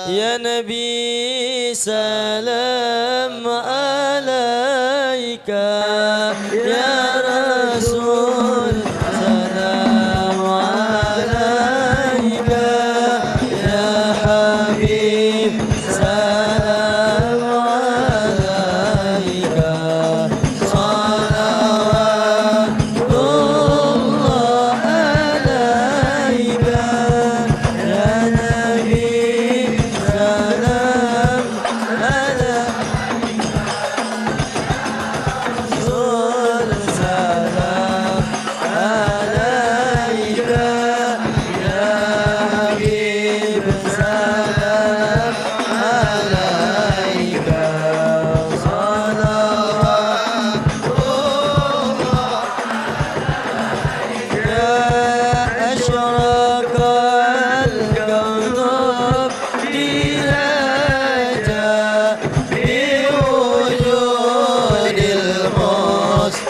يا نبي سلام عليك يا رسول سلام عليك يا حبيب سلام عليك صلوات الله عليك يا نبي سلام عليك رسول سلام عليك يا حبيب سلام عليك صلوات يا أشرق الكون بهجة بوجود المصطفى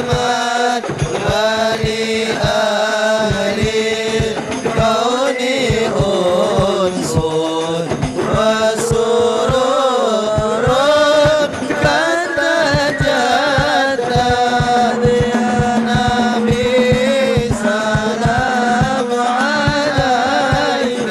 مات ولأهل الكون أنس وسرور قد تجدد يا نبي سلام عليك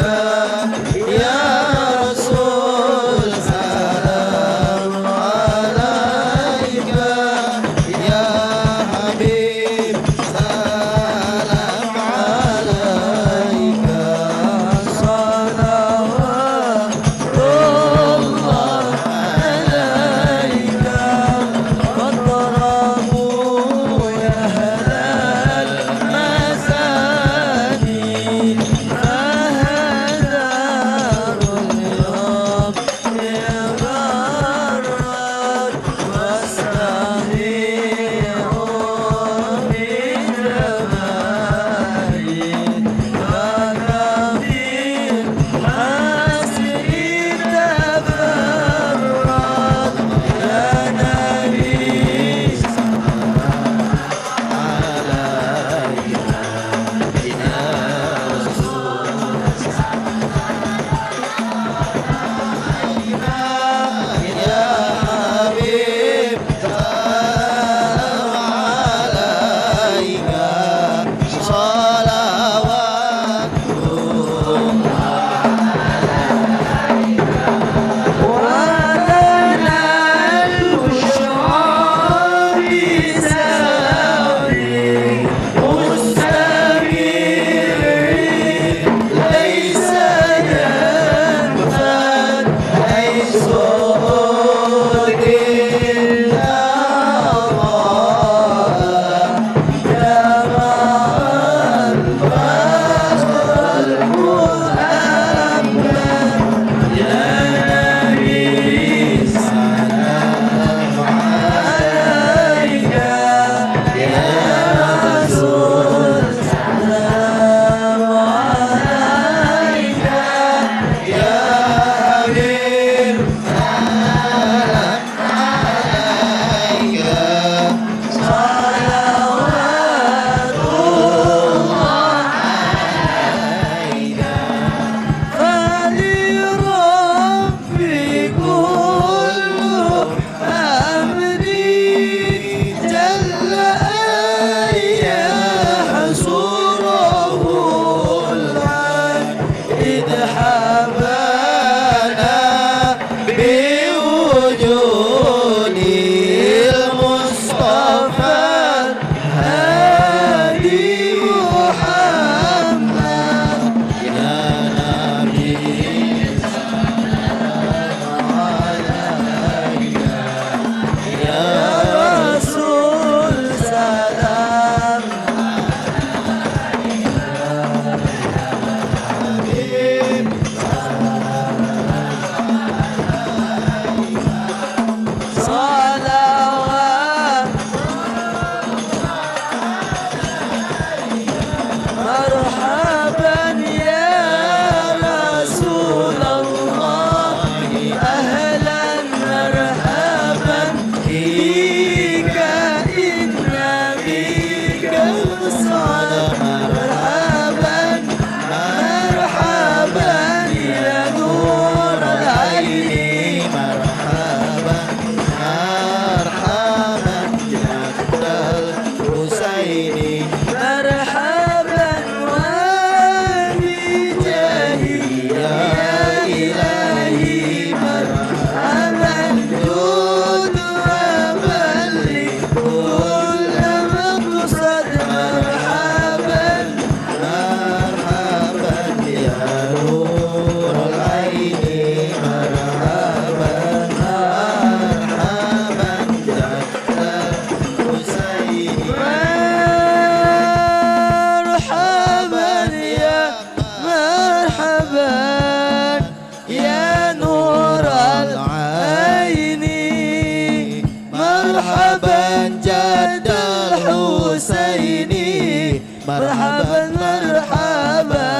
مرحبا مرحبا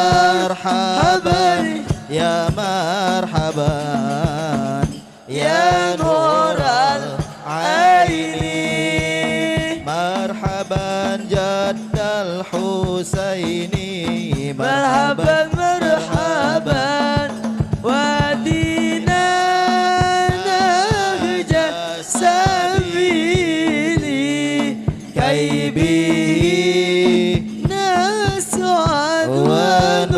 مرحبا يا مرحبا يا نور العين مرحبا جد الحسين مرحبا مرحبا ودينا نهج سبيلي كي به نسعد ونرشد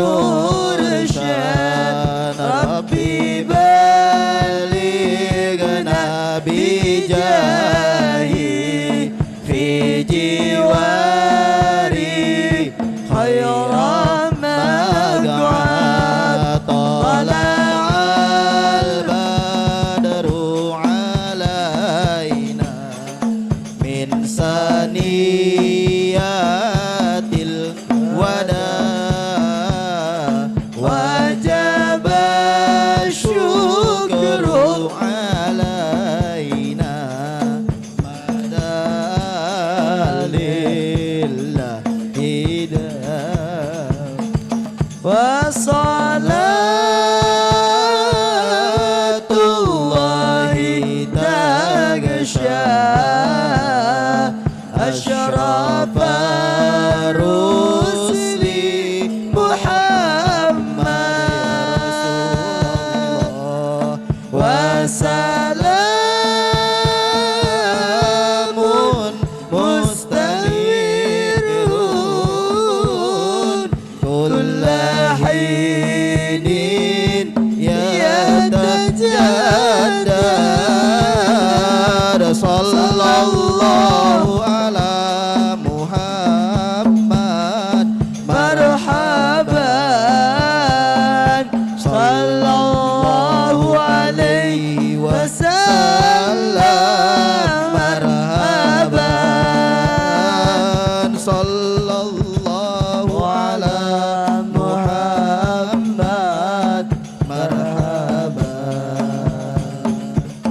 ربي بلغنا بجاهي في جواري خير مقعد طلع البدر علينا من ثنيات الوداع وجب الشكر علينا مدى لله وصلاة الله تغشى أشرف الرسل محمد وسلام مستمر كل حين يتجدد صلى الله على محمد مرحبا صلى الله عليه وسلم مرحبا صلى الله على محمد مرحبا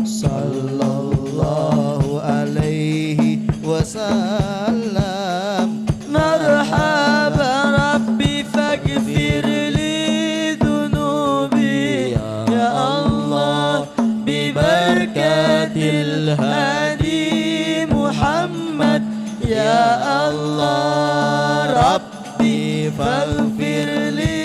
صلى الله عليه وسلم مرحبا ربي فاغفر لي ذنوبي يا الله ببركة الهادي محمد يا الله ربي فاغفر لي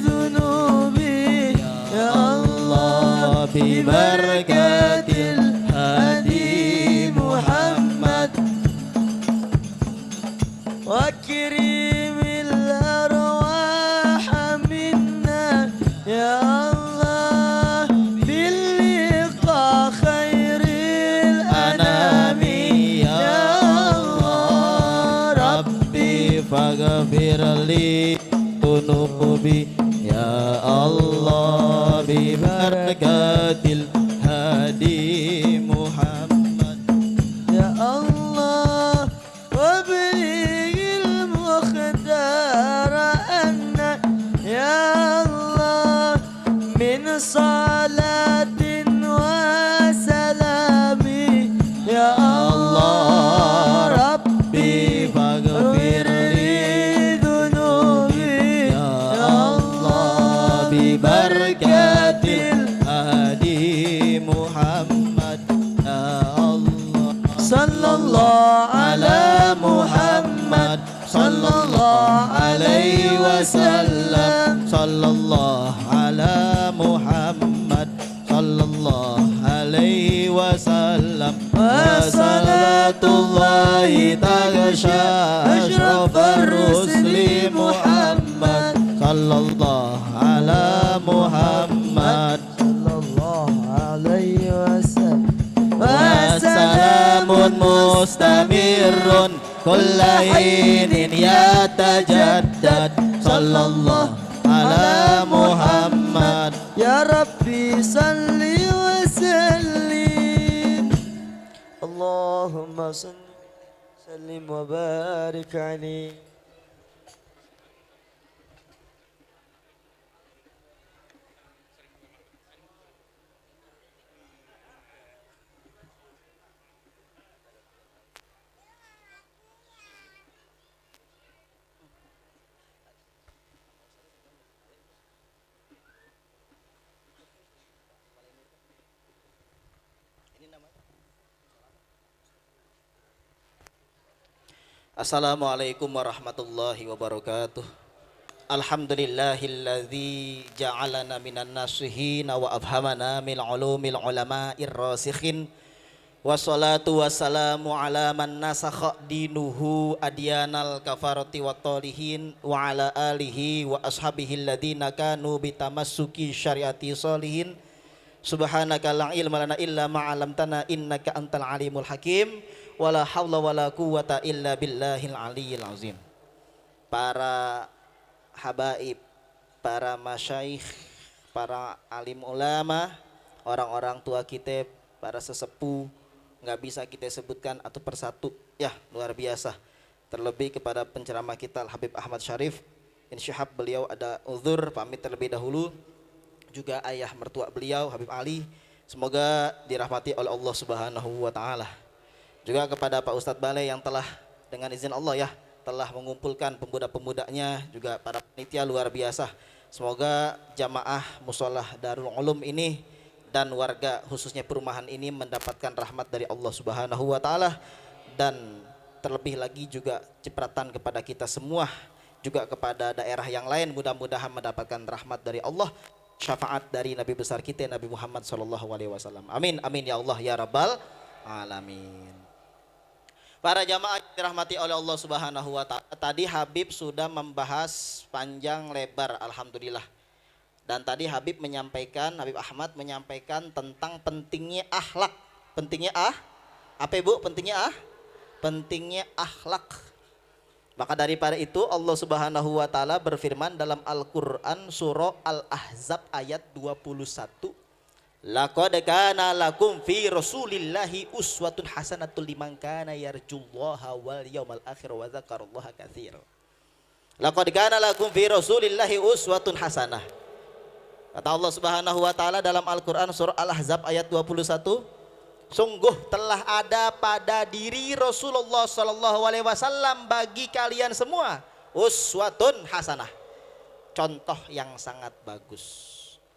ذنوبي يا الله ببركة الهادي محمد وكريم الأرواح منا يا الله باللقاء خير الأنام يا الله ربي فاغفر لي ذنوبي يا الله ببركة الهادي محمد يا الله وبلغ المختار أن يا الله من صلاة وسلام يا الله ربي فاغفر لي ذنوبي يا الله ببركة الهادي محمد يا الله صلى الله على محمد صلى الله عليه وسلم صلى الله على محمد صلى الله عليه وسلم وصلاة الله تغشى أشرف الرسل محمد صلى الله على محمد صلى الله عليه وسلم وسلام مستمر كل حين يتجدد صلى الله على محمد يا ربي صل وسلم اللهم صل وسلم وبارك عليه. Assalamualaikum warahmatullahi wabarakatuh. Alhamdulillahilladzi ja'alana minan nasihin wa abhamana min ulumil ulama'ir rasikhin. Wassalatu wassalamu ala man nasakha dinuhu adyanal kafarati wa talihin wa ala alihi wa ashabihi alladhina kanu bitamassuki syariati solihin. Subhanaka la ilma lana illa ma 'allamtana innaka antal alimul hakim. Wala haula wala quwata illa billahil aliyyil azim. Para habaib, para masyayikh, para alim ulama, orang-orang tua kita, para sesepuh, nggak bisa kita sebutkan atau persatu, ya luar biasa. Terlebih kepada penceramah kita Al Habib Ahmad Syarif, insyaallah beliau ada uzur, pamit terlebih dahulu. Juga ayah mertua beliau Habib Ali, semoga dirahmati oleh Allah Subhanahu wa taala. Juga kepada Pak Ustadz Balai yang telah dengan izin Allah ya telah mengumpulkan pemuda-pemudanya, juga para panitia luar biasa. Semoga jamaah musolah Darul Ulum ini dan warga khususnya perumahan ini mendapatkan rahmat dari Allah Subhanahu wa taala, dan terlebih lagi juga cipratan kepada kita semua, juga kepada daerah yang lain, mudah-mudahan mendapatkan rahmat dari Allah, syafaat dari Nabi besar kita Nabi Muhammad SAW. Amin amin ya Allah ya rabbal alamin. Para jamaah yang dirahmati oleh Allah Subhanahu wa taala, tadi Habib sudah membahas panjang lebar alhamdulillah. Dan tadi Habib Ahmad menyampaikan tentang pentingnya akhlak. Pentingnya apa Ibu? Pentingnya akhlak. Maka daripada itu Allah Subhanahu wa taala berfirman dalam Al-Qur'an surah Al-Ahzab ayat 21. Laqad kana lakum fi Rasulillahi uswatun hasanatul liman kana yarjullaha wal yawmal akhir wa dzakarallaha katsira. Laqad kana lakum fi Rasulillahi uswatun hasanah. Kata Allah Subhanahu wa taala dalam Al-Qur'an surah Al-Ahzab ayat 21, sungguh telah ada pada diri Rasulullah sallallahu alaihi wasallam bagi kalian semua uswatun hasanah, contoh yang sangat bagus.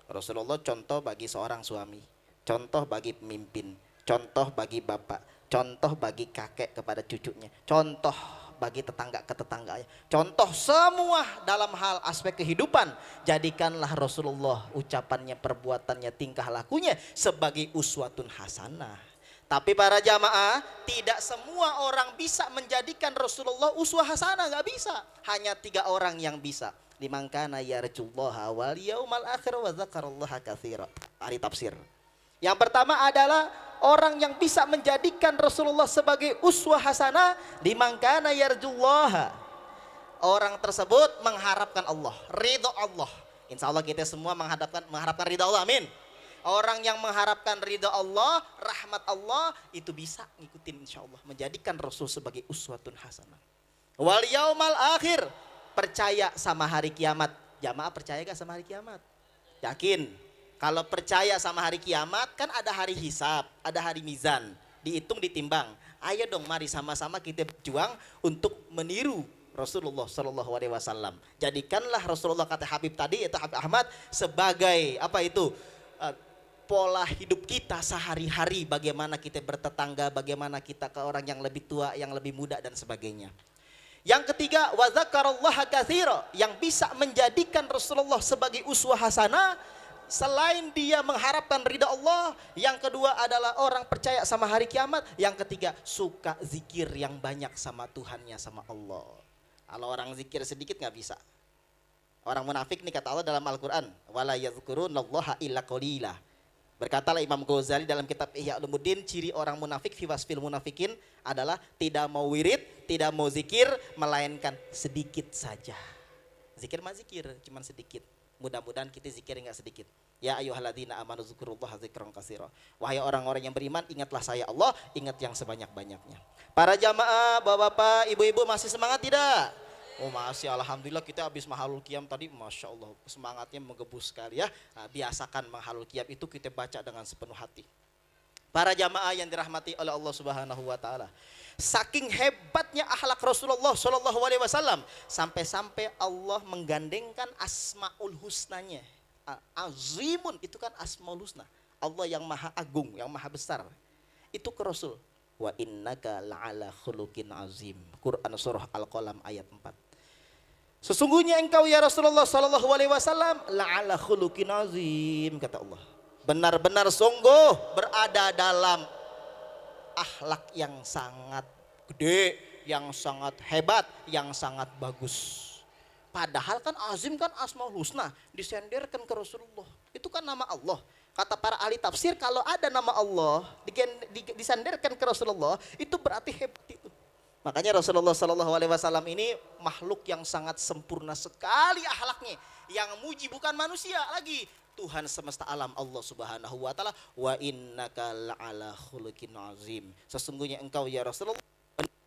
Rasulullah contoh bagi seorang suami, contoh bagi pemimpin, contoh bagi bapak, contoh bagi kakek kepada cucunya, contoh bagi tetangga ke tetangganya, contoh semua dalam hal aspek kehidupan. Jadikanlah Rasulullah ucapannya, perbuatannya, tingkah lakunya sebagai uswatun hasanah. Tapi para jamaah, tidak semua orang bisa menjadikan Rasulullah uswah hasanah, nggak bisa. Hanya 3 orang yang bisa. Liman kana yarjullaha wal yaumal akhir wa dzakarallaha katsira. Ahli tafsir. Yang pertama adalah orang yang bisa menjadikan Rasulullah sebagai uswah hasanah, liman kana yarjullaha. Orang tersebut mengharapkan Allah, ridha Allah. Insya Allah kita semua mengharapkan ridha Allah, amin. Orang yang mengharapkan ridha Allah, rahmat Allah, itu bisa ngikutin insya Allah, menjadikan Rasul sebagai uswatun hasanah. Wal yaumal akhir, percaya sama hari kiamat. Jamaah percaya gak sama hari kiamat? Yakin? Kalau percaya sama hari kiamat, kan ada hari hisab, ada hari mizan, dihitung, ditimbang. Ayo dong, mari sama-sama kita berjuang untuk meniru Rasulullah Shallallahu Alaihi Wasallam. Jadikanlah Rasulullah, kata Habib tadi, yaitu Habib Ahmad, sebagai apa itu pola hidup kita sehari-hari. Bagaimana kita bertetangga, bagaimana kita ke orang yang lebih tua, yang lebih muda dan sebagainya. Yang ketiga, wa dzakarallaha katsira, yang bisa menjadikan Rasulullah sebagai uswah hasanah selain dia mengharapkan ridha Allah. Yang kedua adalah orang percaya sama hari kiamat. Yang ketiga, suka zikir yang banyak sama Tuhannya, sama Allah. Kalau orang zikir sedikit nggak bisa. Orang munafik nih kata Allah dalam Al-Quran, wala yadhkurunallaha illa qalila. Berkatalah Imam Ghazali dalam kitab Ihya Ulumuddin, ciri orang munafik fi wasfil munafikin adalah tidak mau wirid, tidak mau zikir, melainkan sedikit saja. Zikir mah zikir, cuman sedikit. Mudah-mudahan kita zikir enggak sedikit. Ya ayyuhalladzina amanu dzkurullaha dzikran katsira. Wahai orang-orang yang beriman, ingatlah saya Allah, ingat yang sebanyak-banyaknya. Para jamaah, bapak-bapak, ibu-ibu masih semangat tidak? Oh masih, alhamdulillah. Kita habis mahalul qiyam tadi, masya Allah, semangatnya menggebu sekali ya. Nah, biasakan mahalul qiyam itu kita baca dengan sepenuh hati. Para jamaah yang dirahmati oleh Allah Subhanahu wa taala, saking hebatnya akhlak Rasulullah Shallallahu alaihi wasallam, sampai-sampai Allah menggandengkan asmaul husnanya. Azimun itu kan asmaul husna, Allah yang maha agung, yang maha besar, itu ke Rasul. wa innaka la'ala khuluqin azim. Quran surah Al-Qalam ayat 4. Sesungguhnya engkau ya Rasulullah sallallahu alaihi wasallam la'ala khuluqin azim, kata Allah. Benar-benar sungguh berada dalam akhlak yang sangat gede, yang sangat hebat, yang sangat bagus. Padahal kan azim kan asmaul husna, disenderkan ke Rasulullah. Itu kan nama Allah. Kata para ahli tafsir, kalau ada nama Allah disandarkan ke Rasulullah, itu berarti hebat itu. Makanya Rasulullah Sallallahu Alaihi Wasallam ini makhluk yang sangat sempurna sekali akhlaknya. Yang muji bukan manusia lagi, Tuhan semesta alam Allah Subhanahu Wa Taala. Wa innaka la'ala khuluqin azim. Sesungguhnya engkau ya Rasulullah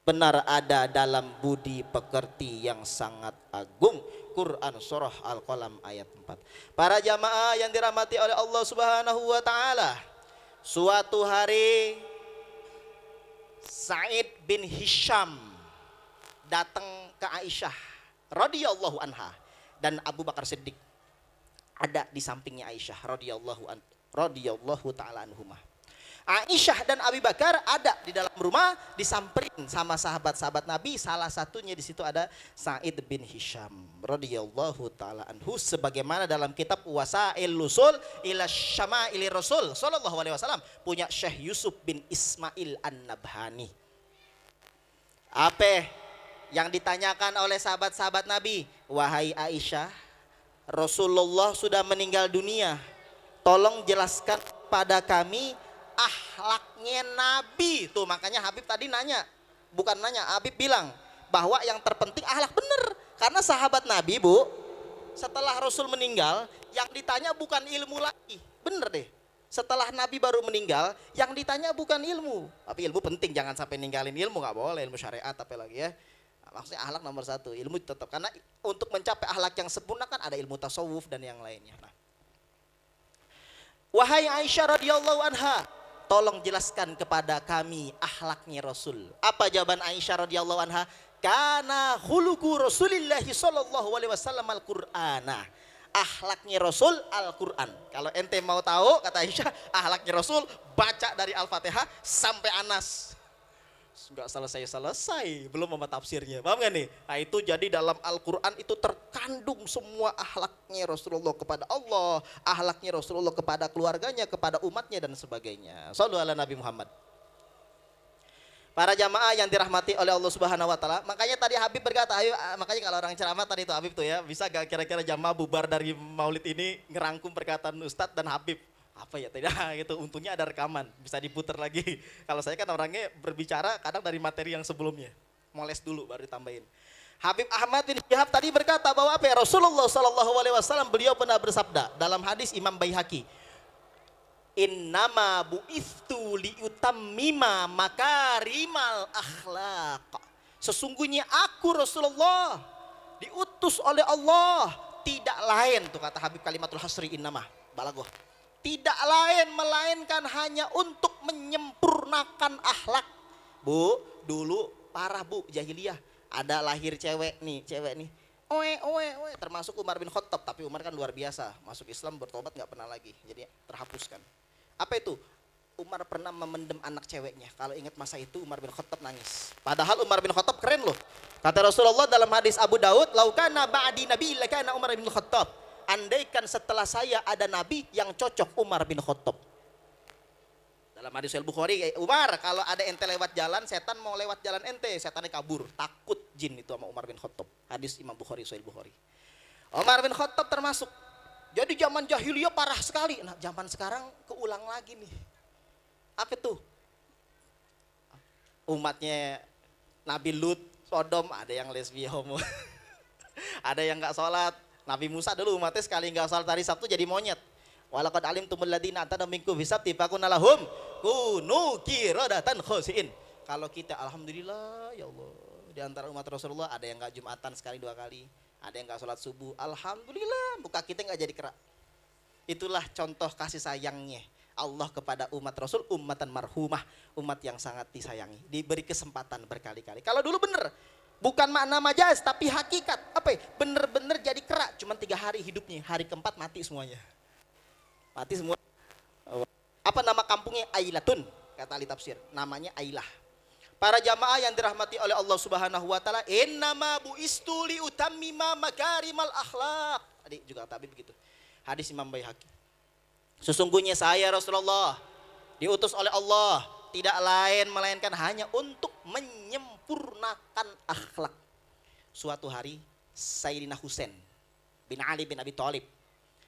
benar ada dalam budi pekerti yang sangat agung. Quran surah Al-Qalam ayat 4. Para jamaah yang dirahmati oleh Allah Subhanahu wa taala, suatu hari Sa'id bin Hisham datang ke Aisyah radhiyallahu anha dan Abu Bakar Siddiq ada di sampingnya Aisyah radhiyallahu taala anhumah. Aisyah dan Abu Bakar ada di dalam rumah, disamperin sama sahabat-sahabat Nabi. Salah satunya di situ ada Sa'id bin Hisham radhiyallahu taala anhu, sebagaimana dalam kitab Wasail Usul ila Syama'il Rasul sallallahu alaihi wasallam punya Syekh Yusuf bin Ismail An-Nabhani. Apa yang ditanyakan oleh sahabat-sahabat Nabi? Wahai Aisyah, Rasulullah sudah meninggal dunia. Tolong jelaskan pada kami akhlaknya Nabi. Tuh makanya Habib tadi nanya, bukan nanya, Habib bilang bahwa yang terpenting akhlak, bener. Karena sahabat Nabi, Bu, setelah Rasul meninggal yang ditanya bukan ilmu lagi. Bener deh, setelah Nabi baru meninggal yang ditanya bukan ilmu. Tapi ilmu penting, jangan sampai ninggalin ilmu, gak boleh, ilmu syariat apa lagi ya. Maksudnya akhlak nomor satu, ilmu tetap. Karena untuk mencapai akhlak yang sempurna kan ada ilmu tasawuf dan yang lainnya. Nah, wahai Aisyah radhiyallahu anha, tolong jelaskan kepada kami akhlaknya Rasul. Apa jawaban Aisyah radhiyallahu anha? Kana khuluqu Rasulillahi sallallahu alaihi wasallam al-Qur'ana. Akhlaknya Rasul Al-Qur'an. Kalau ente mau tahu, kata Aisyah, akhlaknya Rasul baca dari Al-Fatihah sampai Anas. Enggak selesai-selesai, belum sama tafsirnya. Paham gak nih? Nah itu jadi dalam Al-Quran itu terkandung semua akhlaknya Rasulullah kepada Allah, akhlaknya Rasulullah kepada keluarganya, kepada umatnya dan sebagainya. Shallu ala Nabi Muhammad. Para jamaah yang dirahmati oleh Allah Subhanahu wa taala, makanya tadi Habib berkata, ayo, makanya kalau orang ceramah tadi itu Habib tuh ya, bisa gak kira-kira jamaah bubar dari Maulid ini ngerangkum perkataan Ustadz dan Habib? Apa ya, tidak gitu, untungnya ada rekaman bisa diputar lagi. Kalau saya kan orangnya berbicara kadang dari materi yang sebelumnya, moles dulu baru ditambahin. Habib Ahmad bin Syihab tadi berkata bahwa apa ya, Rasulullah sallallahu alaihi wasallam beliau pernah bersabda dalam hadis Imam Baihaqi, innama bu'ithu liutammima makarimal akhlaq. Sesungguhnya aku Rasulullah diutus oleh Allah, tidak lain, tuh kata Habib kalimatul hasri, innama balagoh, tidak lain melainkan hanya untuk menyempurnakan akhlak. Bu, dulu parah Bu, jahiliyah. Ada lahir cewek nih, termasuk Umar bin Khattab. Tapi Umar kan luar biasa, masuk Islam bertobat gak pernah lagi, jadi terhapuskan. Apa itu? Umar pernah memendam anak ceweknya. Kalau ingat masa itu Umar bin Khattab nangis. Padahal Umar bin Khattab keren loh. Kata Rasulullah dalam hadis Abu Daud, laukana ba'di nabi lakana Umar bin Khattab. Andaikan setelah saya ada nabi yang cocok, Umar bin Khattab. Dalam hadis Sahih Bukhari, Umar kalau ada ente lewat jalan, setan mau lewat jalan ente, setannya kabur, takut jin itu sama Umar bin Khattab. Hadis Imam Bukhari, Sahih Bukhari. Umar bin Khattab termasuk. Jadi zaman jahiliyah parah sekali. Nah zaman sekarang keulang lagi nih. Apa tuh? Umatnya Nabi Lut, Sodom, ada yang lesbi homo. Ada yang gak sholat. Nabi Musa dulu umatnya sekali nggak sholat hari Sabtu jadi monyet. Walaqad alimtumul ladzina atana minkum bisabti faqulna lahum kunu qiradatan khasiin. Kalau kita alhamdulillah ya Allah, di antara umat Rasulullah ada yang nggak Jumatan sekali dua kali, ada yang nggak sholat subuh, alhamdulillah muka kita nggak jadi kerak. Itulah contoh kasih sayangnya Allah kepada umat Rasul, ummatan marhumah, umat yang sangat disayangi, diberi kesempatan berkali-kali. Kalau dulu bener, bukan makna majaz tapi hakikat, apa ya? Bener-bener jadi kerak, cuman 3 hari hidupnya, hari keempat mati semuanya. Mati semua. Apa nama kampungnya? Ailatun, kata ahli tafsir. Namanya Ailah. Para jamaah yang dirahmati oleh Allah Subhanahu wa taala, innama buistu li utammima makarimal akhlak. Tadi juga tapi begitu. Hadis Imam Baihaqi. Sesungguhnya saya Rasulullah diutus oleh Allah tidak lain melainkan hanya untuk menyempurnakan akhlak. Suatu hari Sayyidina Husain bin Ali bin Abi Thalib.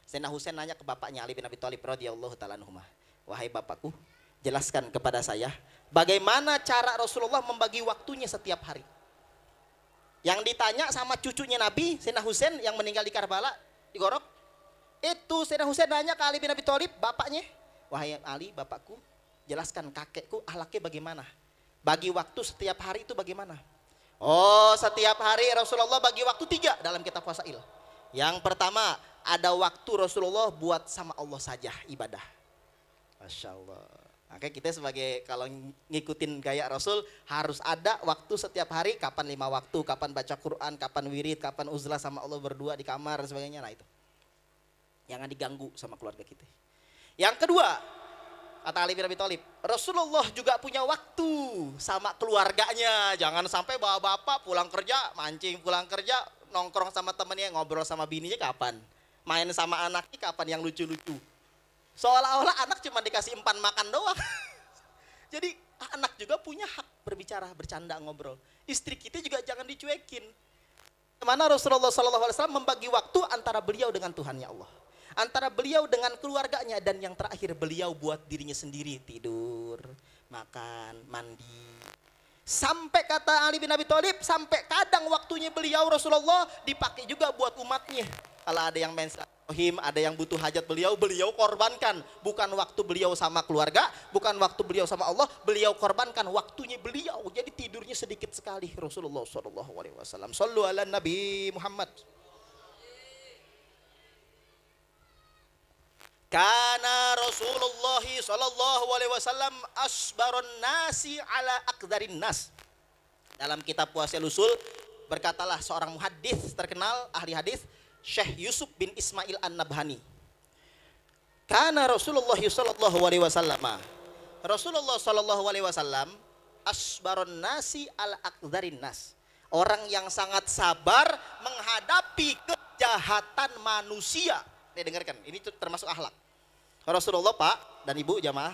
Sayyidina Husain nanya ke bapaknya Ali bin Abi Thalib radhiyallahu taala anhuma, "Wahai bapakku, jelaskan kepada saya bagaimana cara Rasulullah membagi waktunya setiap hari." Yang ditanya sama cucunya Nabi, Sayyidina Husain yang meninggal di Karbala, di Gorok. Itu Sayyidina Husain nanya ke Ali bin Abi Thalib, bapaknya, "Wahai Ali, bapakku, jelaskan kakekku akhlaknya bagaimana? Bagi waktu setiap hari itu bagaimana?" Oh, setiap hari Rasulullah bagi waktu 3 dalam kitab Wasail. Yang pertama, ada waktu Rasulullah buat sama Allah saja ibadah. Masya Allah. Makanya kita sebagai kalau ngikutin gaya Rasul harus ada waktu setiap hari, kapan 5 waktu, kapan baca Quran, kapan wirid, kapan uzlah sama Allah berdua di kamar dan sebagainya. Nah itu. Jangan diganggu sama keluarga kita. Yang kedua, kata Ali bin Abi Thalib, Rasulullah juga punya waktu sama keluarganya. Jangan sampai bawa bapak pulang kerja, mancing pulang kerja, nongkrong sama temennya, ngobrol sama bininya kapan? Main sama anaknya kapan yang lucu-lucu? Seolah-olah anak cuma dikasih umpan makan doang. Jadi anak juga punya hak berbicara, bercanda, ngobrol. Istri kita juga jangan dicuekin. Mana Rasulullah SAW membagi waktu antara beliau dengan Tuhannya Allah, antara beliau dengan keluarganya, dan yang terakhir beliau buat dirinya sendiri, tidur, makan, mandi. Sampai kata Ali bin Abi Thalib, sampai kadang waktunya beliau Rasulullah dipakai juga buat umatnya. Kalau ada yang menstruasi, ada yang butuh hajat beliau korbankan. Bukan waktu beliau sama keluarga, bukan waktu beliau sama Allah, beliau korbankan waktunya beliau. Jadi tidurnya sedikit sekali Rasulullah SAW. Sallu ala Nabi Muhammad. Kana Rasulullah sallallahu alaihi wasallam asbarun nasi ala aqdarin nas. Dalam kitab Wasil Usul berkatalah seorang muhaddits terkenal, ahli hadis, Syekh Yusuf bin Ismail An-Nabhani. Kana Rasulullah sallallahu alaihi wasallam, Rasulullah sallallahu alaihi wasallam asbarun nasi ala aqdarin nas. Orang yang sangat sabar menghadapi kejahatan manusia. Nih dengarkan, ini termasuk akhlak. Rasulullah Pak dan Ibu jamaah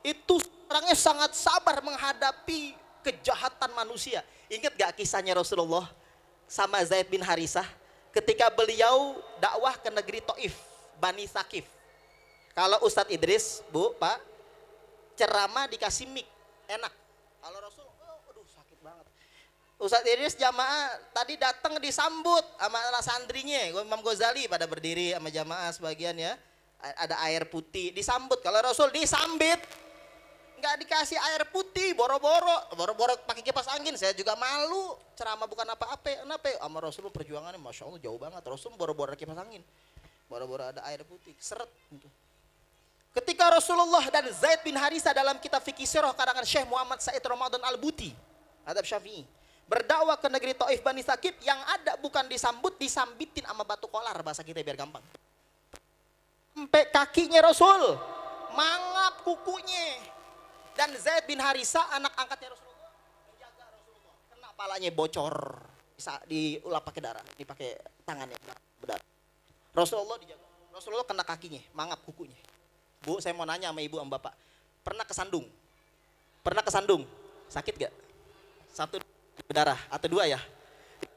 itu orangnya sangat sabar menghadapi kejahatan manusia. Ingat gak kisahnya Rasulullah sama Zaid bin Harisah ketika beliau dakwah ke negeri Taif, Bani Sakif. Kalau Ustadz Idris, Bu, Pak, ceramah dikasih mic, enak. Kalau Rasul, aduh sakit banget. Ustadz Idris jamaah tadi datang disambut sama anak santrinya, Imam Ghazali pada berdiri sama jamaah sebagian ya. Ada air putih disambut. Kalau Rasul disambit nggak dikasih air putih, boro-boro pakai kipas angin. Saya juga malu ceramah bukan apa-apa. Kenapa? Sama Rasul perjuangannya Masya Allah jauh banget. Rasul boro-boro kipas angin, boro-boro ada air putih, seret gitu. Ketika Rasulullah dan Zaid bin Harisah dalam kitab fikih sirah karangan Syekh Muhammad Said Ramadan Al-Buti, Adab Syafi'i, berdakwah ke negeri Taif Bani Sakif, yang ada bukan disambut, disambitin sama batu kolar, bahasa kita biar gampang. Sampai kakinya Rasul, mangap kukunya. Dan Zaid bin Harisah anak angkatnya Rasulullah menjaga Rasulullah, kena palanya bocor, bisa diulap pakai darah, dipakai tangannya berdarah. Rasulullah dijaga, Rasulullah kena kakinya, mangap kukunya. Bu, saya mau nanya sama ibu sama bapak, pernah kesandung? Pernah kesandung? Sakit gak? 1 berdarah atau 2 ya?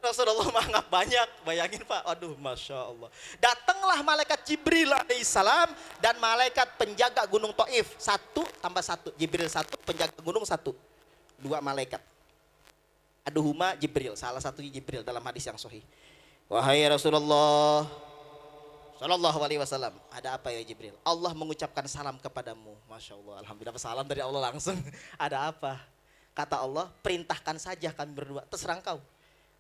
Rasulullah mangap banyak, bayangin Pak, aduh Masya Allah. Datanglah malaikat Jibril alaihissalam dan malaikat penjaga gunung Taif, 1 tambah 1, Jibril 1, penjaga gunung 1, 2 malaikat. Aduhuma Jibril, salah satunya Jibril dalam hadis yang sahih. Wahai Rasulullah Sallallahu alaihi wasallam, ada apa ya Jibril? Allah mengucapkan salam kepadamu. Masya Allah, alhamdulillah salam dari Allah langsung. Ada apa? Kata Allah, perintahkan saja kami berdua, terserah engkau.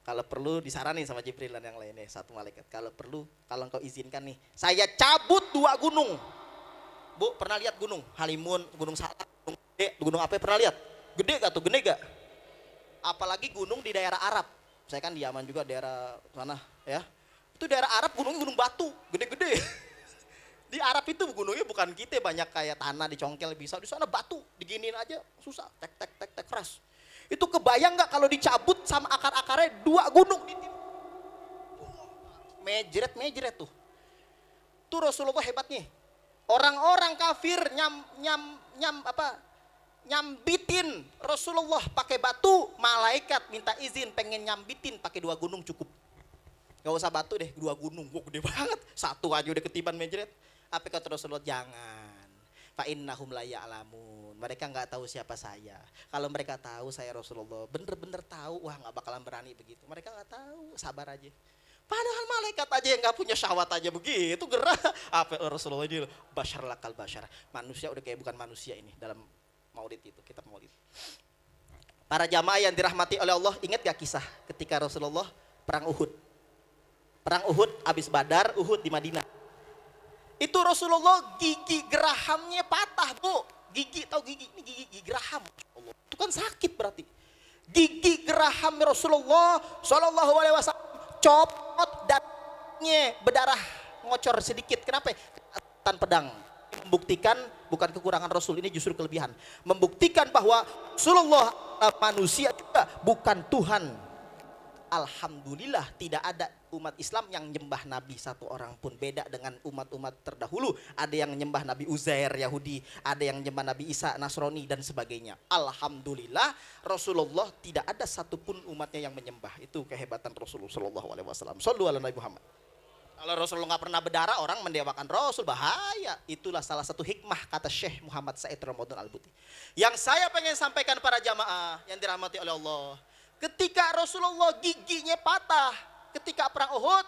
Kalau perlu disaranin sama Jibril dan yang lainnya, 1 malaikat. Kalau perlu, kalau engkau izinkan nih, saya cabut 2 gunung. Bu, pernah lihat gunung? Halimun, gunung Salak, gunung gede, gunung apa pernah lihat? Gede gak tuh, gede gak? Apalagi gunung di daerah Arab. Saya kan di Yaman juga, daerah sana ya. Itu daerah Arab gunungnya gunung batu, gede-gede. Di Arab itu gunungnya bukan kita banyak kayak tanah dicongkel bisa, di sana batu, diginiin aja susah, tek keras. Itu kebayang nggak kalau dicabut sama akar-akarnya 2 gunung ditimpa. Mejret tuh. Tuh Rasulullah hebatnya. Orang-orang kafir nyambitin Rasulullah pakai batu, malaikat minta izin pengen nyambitin pakai 2 gunung cukup. Gak usah batu deh, 2 gunung, wah gede banget. 1 aja udah ketiban mejret. Apa kata Rasulullah? Jangan. Fa innahum la ya'lamun. Mereka nggak tahu siapa saya. Kalau mereka tahu saya Rasulullah, bener-bener tahu, wah nggak bakalan berani begitu. Mereka nggak tahu, sabar aja. Padahal malaikat aja yang nggak punya syahwat aja begitu gerah. Apa Rasulullah ini? Bashar lakal bashar. Manusia udah kayak bukan manusia ini dalam Maulid itu, kitab Maulid. Para jamaah yang dirahmati oleh Allah, ingat gak kisah ketika Rasulullah perang Uhud? Perang Uhud, habis Badar, Uhud di Madinah. Itu Rasulullah gigi gerahamnya patah, Bu. Gigi, tahu gigi? Ini gigi geraham. Allah. Itu kan sakit berarti. Gigi geraham Rasulullah Shallallahu Alaihi Wasallam copot dannya berdarah ngocor sedikit. Kenapa? Tan pedang. Membuktikan bukan kekurangan Rasul, ini justru kelebihan. Membuktikan bahwa Rasulullah manusia juga bukan Tuhan. Alhamdulillah tidak ada umat Islam yang nyembah Nabi satu orang pun. Beda dengan umat-umat terdahulu. Ada yang nyembah Nabi Uzair Yahudi, ada yang nyembah Nabi Isa Nasrani dan sebagainya. Alhamdulillah Rasulullah tidak ada satupun umatnya yang menyembah. Itu kehebatan Rasulullah Shallallahu Alaihi Wasallam. Shallu ala Nabi Muhammad. Kalau Rasulullah nggak pernah berdarah, orang mendewakan Rasul, bahaya. Itulah salah satu hikmah kata Syekh Muhammad Said Ramadan Al-Buti. Yang saya pengen sampaikan para jamaah yang dirahmati oleh Allah. Ketika Rasulullah giginya patah, ketika perang Uhud,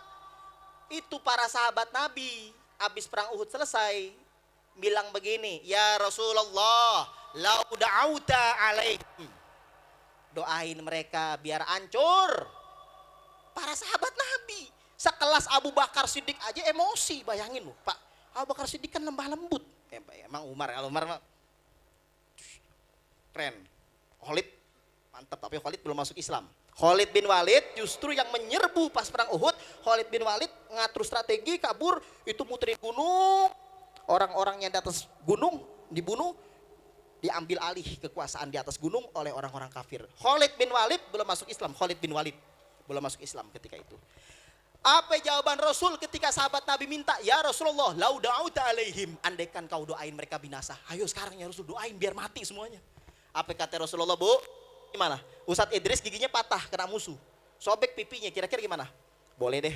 itu para sahabat Nabi, habis perang Uhud selesai, bilang begini, ya Rasulullah, lau da'auta alaihim. Doain mereka biar hancur. Para sahabat Nabi, sekelas Abu Bakar Siddiq aja emosi, bayangin loh, Pak. Abu Bakar Siddiq kan lembah lembut. Emang Umar, kalau Umar mah keren. Khalid mantap, tapi Khalid belum masuk Islam. Khalid bin Walid justru yang menyerbu pas perang Uhud. Khalid bin Walid ngatur strategi kabur, itu muterin gunung. Orang-orang yang di atas gunung dibunuh, diambil alih kekuasaan di atas gunung oleh orang-orang kafir. Khalid bin Walid belum masuk Islam. Khalid bin Walid belum masuk Islam ketika itu. Apa jawaban Rasul ketika sahabat Nabi minta, ya Rasulullah, lau da'auta alaihim, andaikan kau doain mereka binasa. Ayo sekarang ya Rasul, doain biar mati semuanya. Apa kata Rasulullah, Bu? Gimana? Ustadz Idris giginya patah kena musuh, sobek pipinya, kira-kira gimana? Boleh deh.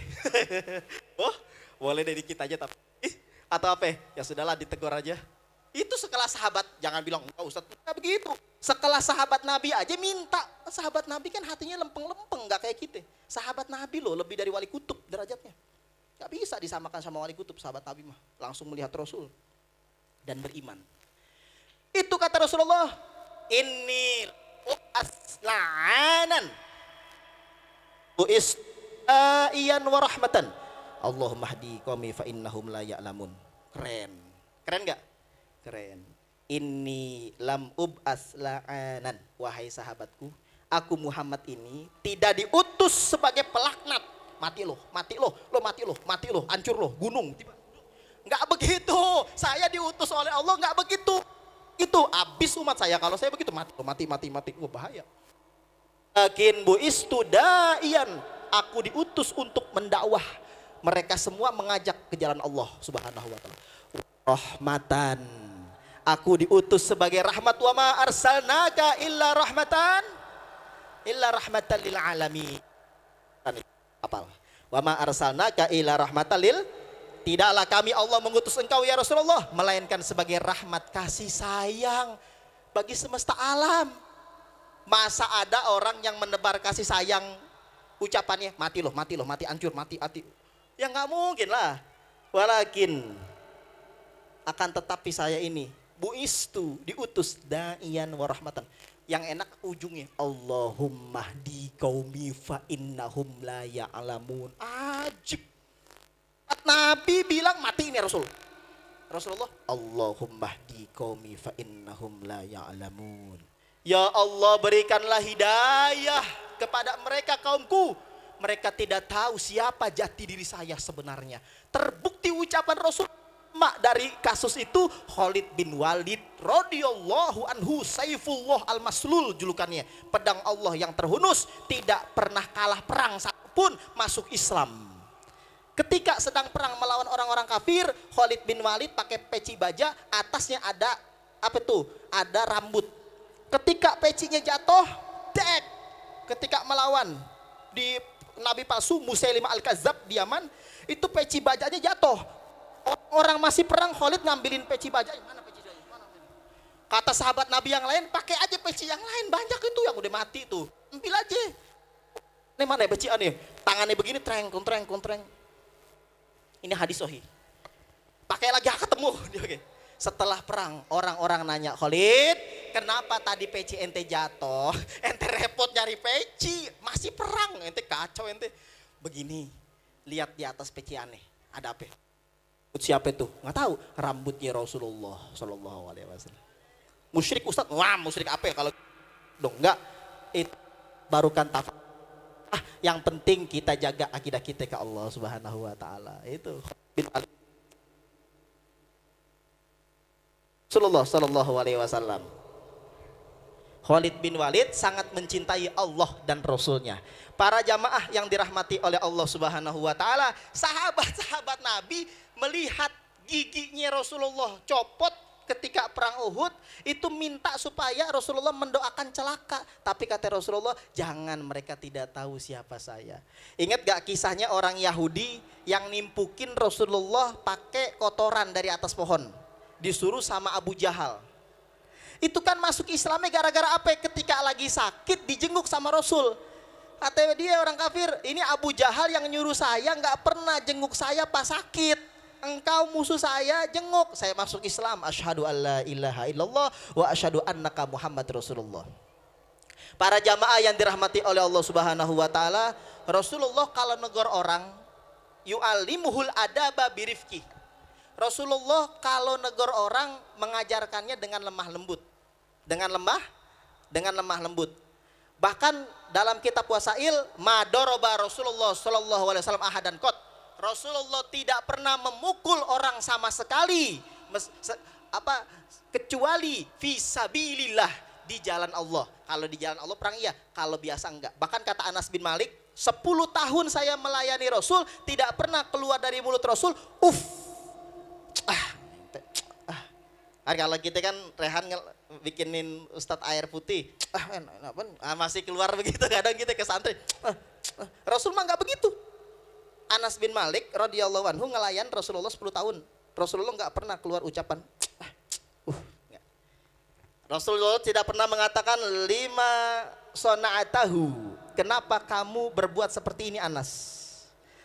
Oh, boleh deh dikit aja tapi. Atau apa? Ya sudahlah, ditegur aja. Itu sekelas sahabat, jangan bilang enggak Ustadz, enggak begitu. Sekelas sahabat Nabi aja minta. Sahabat Nabi kan hatinya lempeng-lempeng, enggak kayak kita. Sahabat Nabi loh lebih dari wali kutub derajatnya. Enggak bisa disamakan sama wali kutub, sahabat Nabi mah langsung melihat Rasul dan beriman. Itu kata Rasulullah, inni asla'anan iyan wa rahmatan Allahumma hdi qaumi fa innahum la ya'lamun. Keren. Keren enggak? Keren. Inni lam asla'anan, wahai sahabatku, aku Muhammad ini tidak diutus sebagai pelaknat. Mati loh, mati loh, lo mati loh, mati loh, hancur loh, gunung. Enggak begitu. Saya diutus oleh Allah enggak begitu. Itu habis umat saya kalau saya begitu, mati. Wah bahaya. Lakin buistu da'iyan, aku diutus untuk mendakwah mereka semua, mengajak ke jalan Allah Subhanahu wa taala. Rahmatan, aku diutus sebagai rahmat. Wa ma arsalnaka illa rahmatan lil alamin. Apal. Wa ma arsalnaka illa rahmatan lil, tidaklah kami Allah mengutus engkau ya Rasulullah melainkan sebagai rahmat kasih sayang bagi semesta alam. Masa ada orang yang menebar kasih sayang ucapannya mati loh, mati hancur, mati. Ya nggak mungkin lah. Walakin akan tetapi saya ini buistu, diutus da'iyan wa rahmatan. Yang enak ujungnya Allahumma hdi qaumi fa innahum la ya'lamun. Ajib. Nabi bilang mati ini Rasulullah, Allahumma hdi qaumi fa innahum la ya'lamun. Ya Allah, berikanlah hidayah kepada mereka kaumku. Mereka tidak tahu siapa jati diri saya sebenarnya. Terbukti ucapan Rasul Mak dari kasus itu Khalid bin Walid radhiyallahu anhu, Saifullah al-Maslul julukannya, pedang Allah yang terhunus, tidak pernah kalah perang satupun, masuk Islam. Ketika sedang perang melawan orang-orang kafir, Khalid bin Walid pakai peci baja, atasnya ada apa tuh? Ada rambut. Ketika pecinya jatuh, dek. Ketika melawan di Nabi palsu Musailimah al-Kadzab di Yaman, itu peci bajanya jatuh. Orang masih perang, Khalid ngambilin peci baja. Mana peci baja? Mana? Kata sahabat Nabi yang lain, pakai aja peci yang lain, banyak itu yang udah mati tuh. Ambil aja. Ini mana ya peci aneh? Tangannya begini, treng, kontreng. Ini hadis sahih. Pakai lagi ketemu. Setelah perang, orang-orang nanya, Khalid, kenapa tadi peci ente jatuh? Ente repot nyari peci, masih perang, ente kacau ente. Begini, lihat di atas peci aneh, ada apa? Siapa itu? Nggak tahu. Rambutnya Rasulullah Shallallahu Alaihi Wasallam. Musyrik Ustaz? Wah, musyrik apa ya kalau dong? Enggak. Itu barukan tafak. Yang penting kita jaga akidah kita ke Allah Subhanahu Wa Taala. Itu. Rasulullah Shallallahu Alaihi Wasallam. Khalid bin Walid sangat mencintai Allah dan Rasulnya. Para jamaah yang dirahmati oleh Allah Subhanahu Wa Taala, sahabat-sahabat Nabi melihat giginya Rasulullah copot ketika perang Uhud, itu minta supaya Rasulullah mendoakan celaka. Tapi kata Rasulullah, jangan, mereka tidak tahu siapa saya. Ingat gak kisahnya orang Yahudi yang nimpukin Rasulullah pakai kotoran dari atas pohon, disuruh sama Abu Jahal. Itu kan masuk Islamnya gara-gara apa? Ketika lagi sakit dijenguk sama Rasul. Kata dia orang kafir, ini Abu Jahal yang nyuruh saya, nggak pernah jenguk saya pas sakit. Engkau musuh saya, jenguk. Saya masuk Islam. Asyhadu alla ilaha illallah wa asyhadu annaka Muhammad Rasulullah. Para jamaah yang dirahmati oleh Allah Subhanahu Wa Taala, Rasulullah kalau negor orang, yu'allimuhul adaba birifki. Rasulullah kalau negor orang mengajarkannya dengan lemah lembut. Dengan lemah lembut. Bahkan dalam kitab Wasail, madoroba Rasulullah Shallallahu Alaihi Wasallam ahadan kot. Rasulullah tidak pernah memukul orang sama sekali, kecuali fisabilillah, di jalan Allah. Kalau di jalan Allah perang iya, kalau biasa enggak. Bahkan kata Anas bin Malik, 10 tahun saya melayani Rasul, tidak pernah keluar dari mulut Rasul, kalau kita kan rehan bikinin Ustadz air putih, masih keluar begitu, kadang kita ke santri. Rasul mah nggak begitu. Anas bin Malik radhiyallahu anhu ngelayan Rasulullah 10 tahun. Rasulullah nggak pernah keluar ucapan. Rasulullah tidak pernah mengatakan lima sona'atahu. Kenapa kamu berbuat seperti ini Anas?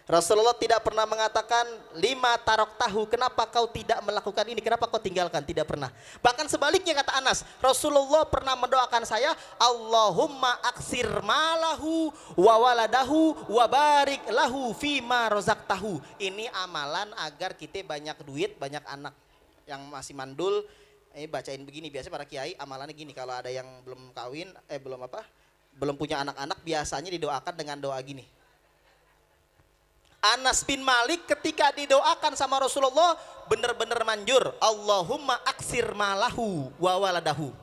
Rasulullah tidak pernah mengatakan lima tarok tahu, kenapa kau tidak melakukan ini, kenapa kau tinggalkan, tidak pernah. Bahkan sebaliknya kata Anas, Rasulullah pernah mendoakan saya, Allahumma aksir malahu wa waladahu wa barik lahu fima rozaktahu. Ini amalan agar kita banyak duit, banyak anak. Yang masih mandul, bacain begini, biasa para kiai amalannya gini, kalau ada yang belum kawin, belum punya anak-anak, biasanya didoakan dengan doa gini. Anas bin Malik ketika didoakan sama Rasulullah benar-benar manjur, Allahumma aksir malahu wa waladahu.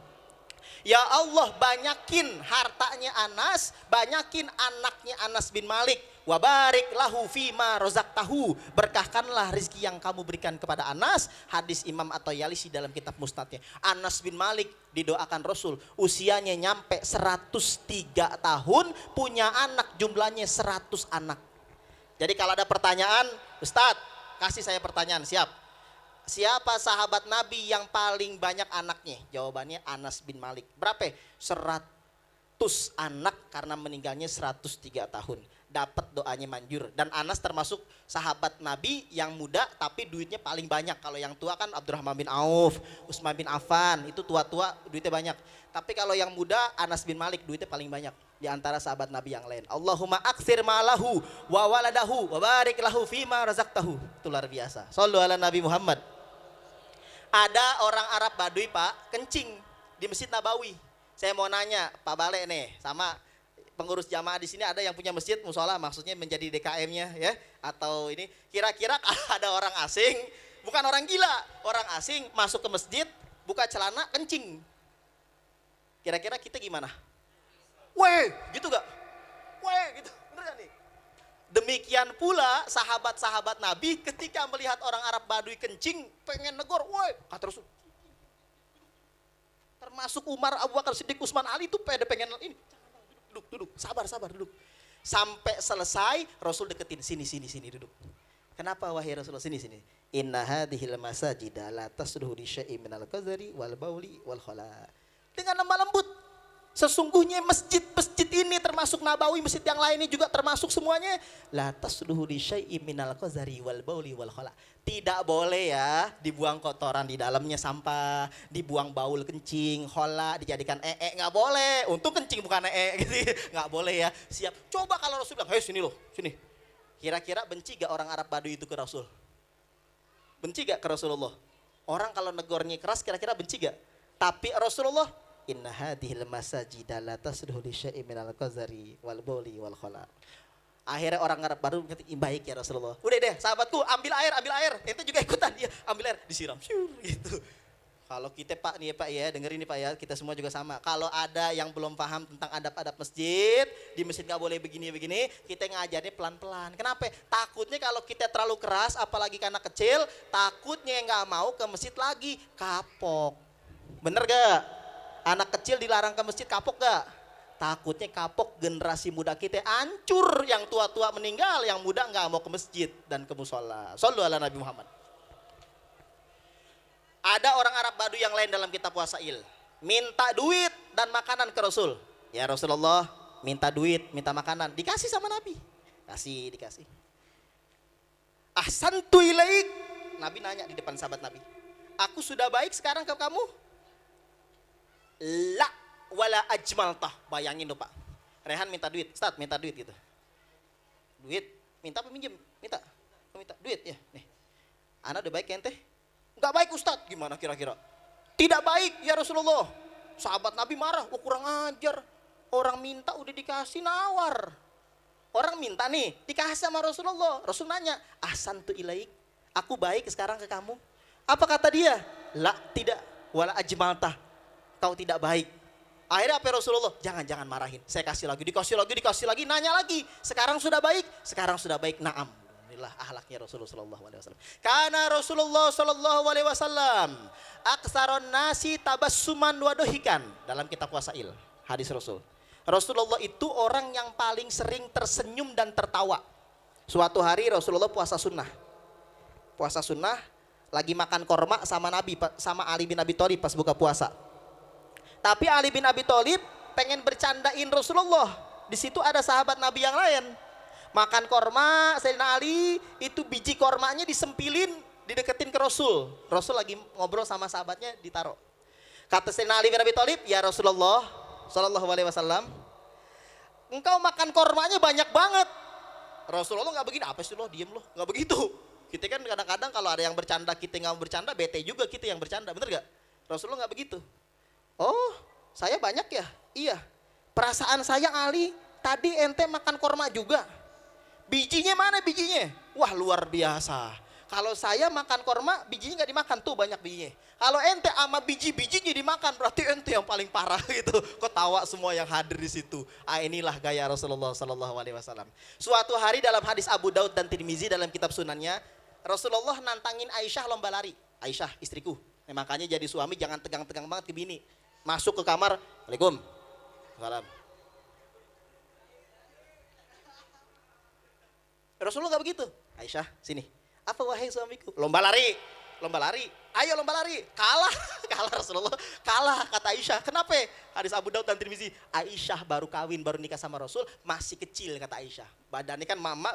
Ya Allah, banyakin hartanya Anas, banyakin anaknya Anas bin Malik. Wa barik lahu fima rozaktahu, berkahkanlah rezeki yang kamu berikan kepada Anas. Hadis Imam At-Tayalisi dalam kitab Musnadnya. Anas bin Malik didoakan Rasul, usianya nyampe 103 tahun, punya anak jumlahnya 100 anak. Jadi kalau ada pertanyaan, Ustadz, kasih saya pertanyaan, siap. Siapa sahabat Nabi yang paling banyak anaknya? Jawabannya Anas bin Malik. Berapa? 100 anak karena meninggalnya 103 tahun. Dapat doanya manjur. Dan Anas termasuk sahabat Nabi yang muda tapi duitnya paling banyak. Kalau yang tua kan Abdurrahman bin Auf, Utsman bin Affan, itu tua-tua duitnya banyak. Tapi kalau yang muda Anas bin Malik duitnya paling banyak di antara sahabat Nabi yang lain. Allahumma aksir malahu wa waladahu wa barik lahu fima razaqtahu. Itu luar biasa. Shallu ala Nabi Muhammad. Ada orang Arab Baduy Pak, kencing di Masjid Nabawi. Saya mau nanya Pak Bale nih sama pengurus jamaah di sini, ada yang punya masjid musola, maksudnya menjadi DKM-nya ya, atau ini kira-kira kalau ada orang asing Bukan orang gila, orang asing masuk ke masjid, buka celana, kencing. Kira-kira kita gimana? Weh, gitu gak? Weh, gitu. Bener gak nih? Demikian pula sahabat-sahabat Nabi ketika melihat orang Arab Baduy kencing, pengen negor, woi, kata Rasul. Termasuk Umar, Abu Bakar, Siddiq, Utsman, Ali itu pada pengen ini. Duduk, sabar, duduk. Sampai selesai, Rasul deketin, sini, duduk. Kenapa wahai Rasulullah, sini. Inna hadhil masajida la tasluhu li syai'in minal qadari wal bauli wal khala. Dengan lemah lembut. Sesungguhnya masjid ini termasuk Nabawi, masjid yang lainnya juga termasuk semuanya. La tasluhu li syai'in minal qadari wal bauli wal khala. Tidak boleh ya dibuang kotoran di dalamnya sampah, dibuang baul kencing, khala dijadikan nggak boleh. Untung kencing bukan gitu. Nggak boleh ya. Siap. Coba kalau Rasul bilang, "Hei sini loh, sini." Kira-kira benci gak orang Arab Baduy itu ke Rasul? Benci gak ke Rasulullah? Orang kalau negornya keras kira-kira benci gak? Tapi Rasulullah, inna hadhil masajida la tasluhu li syai'in minal qadari wal bauli wal khala. Akhirnya orang Arab baru ngerti, baik ya Rasulullah. Udah deh, sahabatku, ambil air. Ente juga ikutan dia, ambil air, disiram. Gitu. Kalau kita Pak nih Pak ya, dengerin nih Pak ya, kita semua juga sama. Kalau ada yang belum paham tentang adab-adab masjid, di masjid nggak boleh begini, kita ngajarnya pelan-pelan. Kenapa? Takutnya kalau kita terlalu keras, apalagi karena kecil, takutnya nggak mau ke masjid lagi, kapok. Bener gak? Anak kecil dilarang ke masjid, kapok gak? Takutnya kapok, generasi muda kita hancur, yang tua-tua meninggal, yang muda nggak mau ke masjid dan ke musola. Shallu ala Nabi Muhammad. Ada orang Arab Baduy yang lain dalam kitab Wasail, minta duit dan makanan ke Rasul. Ya Rasulullah, minta duit, minta makanan, dikasih sama Nabi. Dikasih. Ahsantu ilaik. Nabi nanya di depan sahabat Nabi, aku sudah baik sekarang ke kamu? La wala ajmaltah. Bayangin loh Pak, Rehan minta duit, Ustaz minta duit gitu. Duit, minta apa minjem? Minta duit ya. Nih, anak udah baik ente? Enggak baik Ustaz. Gimana kira-kira? Tidak baik ya Rasulullah. Sahabat Nabi marah, kurang ajar. Orang minta udah dikasih, nawar. Orang minta nih, dikasih sama Rasulullah. Rasul nanya, ahsantu ilaik, aku baik sekarang ke kamu? Apa kata dia? La, tidak. Wala ajmaltah, kau tidak baik. Akhirnya apa Rasulullah? Jangan marahin. Saya kasih lagi, nanya lagi. Sekarang sudah baik, naam. Inilah akhlaknya Rasulullah sallallahu alaihi wasallam. Karena Rasulullah sallallahu alaihi wasallam aksaron nasi tabassuman wa dohikan, dalam kitab Wasail, hadis Rasul. Rasulullah itu orang yang paling sering tersenyum dan tertawa. Suatu hari Rasulullah puasa sunnah, lagi makan korma sama Nabi, sama Ali bin Abi Thalib pas buka puasa. Tapi Ali bin Abi Thalib pengen bercandain Rasulullah. Di situ ada sahabat Nabi yang lain. Makan korma, Sayyidina Ali itu biji kormanya disempilin, dideketin ke Rasul. Rasul lagi ngobrol sama sahabatnya, ditaruh. Kata Sayyidina Ali bin Abi Thalib, ya Rasulullah sallallahu alaihi wasallam, engkau makan kormanya banyak banget. Rasulullah nggak begini, apa sih lo, diem lo, nggak begitu. Kita kan kadang-kadang kalau ada yang bercanda, kita nggak bercanda, bete juga kita yang bercanda, bener gak? Rasulullah nggak begitu. Oh, saya banyak ya? Iya. Perasaan saya Ali, tadi ente makan korma juga. Bijinya mana bijinya? Wah luar biasa. Kalau saya makan korma, bijinya nggak dimakan, tuh banyak bijinya. Kalau ente sama bijinya dimakan, berarti ente yang paling parah gitu. Ketawa semua yang hadir di situ. Inilah gaya Rasulullah Sallallahu Alaihi Wasallam. Suatu hari dalam hadis Abu Daud dan Tirmizi dalam kitab sunannya, Rasulullah nantangin Aisyah lomba lari. Aisyah istriku, makanya jadi suami jangan tegang-tegang banget ke bini. Masuk ke kamar, Assalamualaikum, salam. Rasulullah nggak begitu. Aisyah, sini. Apa wahai suamiku? Lomba lari. Ayo lomba lari. Kalah Rasulullah. Kalah kata Aisyah. Kenapa? Hadis Abu Daud dan Tirmizi. Aisyah baru kawin, baru nikah sama Rasul, masih kecil kata Aisyah. Badannya kan mama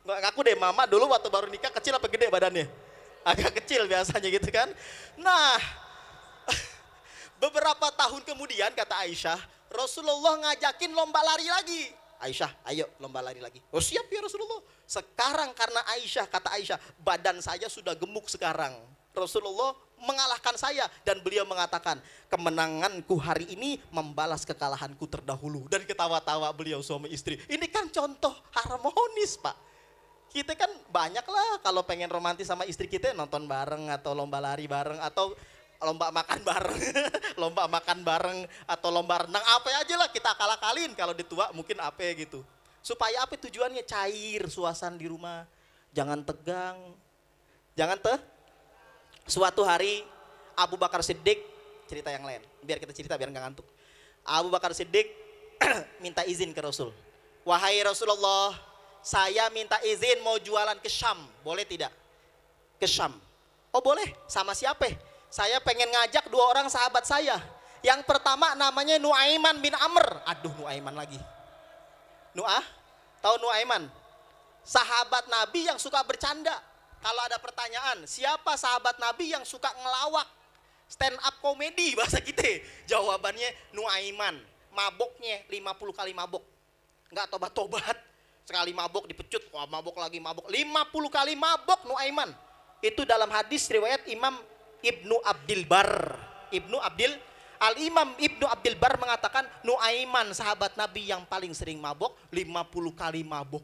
ngaku deh, mama dulu waktu baru nikah kecil apa gede badannya? Agak kecil biasanya gitu kan. Nah, beberapa tahun kemudian kata Aisyah, Rasulullah ngajakin lomba lari lagi. Aisyah, ayo lomba lari lagi. Oh siap ya Rasulullah. Sekarang karena Aisyah, kata Aisyah, badan saya sudah gemuk sekarang. Rasulullah mengalahkan saya dan beliau mengatakan, kemenanganku hari ini membalas kekalahanku terdahulu. Dan ketawa-tawa beliau suami istri. Ini kan contoh harmonis Pak. Kita kan banyak lah kalau pengen romantis sama istri kita nonton bareng atau lomba lari bareng atau lomba makan bareng, lomba makan bareng atau lomba renang apa aja lah kita akal-akalin kalau ditua mungkin apa gitu. Supaya apa tujuannya cair suasana di rumah, jangan tegang, jangan Suatu hari Abu Bakar Siddiq cerita yang lain, biar kita cerita biar nggak ngantuk. Abu Bakar Siddiq minta izin ke Rasul. Wahai Rasulullah, saya minta izin mau jualan ke Syam, boleh tidak? Ke Syam. Oh boleh, sama siapa? Saya pengen ngajak 2 orang sahabat saya. Yang pertama namanya Nuaiman bin Amr. Aduh Nuaiman lagi. Tahu Nuaiman? Sahabat Nabi yang suka bercanda. Kalau ada pertanyaan, siapa sahabat Nabi yang suka ngelawak? Stand up komedi bahasa kita. Jawabannya Nuaiman. Maboknya 50 kali mabok. Enggak tobat-tobat. Sekali mabok dipecut, wah mabok lagi mabok. 50 kali mabok Nuaiman. Itu dalam hadis riwayat Imam Ibnu Abdil Bar. Al-Imam Ibnu Abdil Bar mengatakan Nuaiman sahabat Nabi yang paling sering mabok, 50 kali mabok.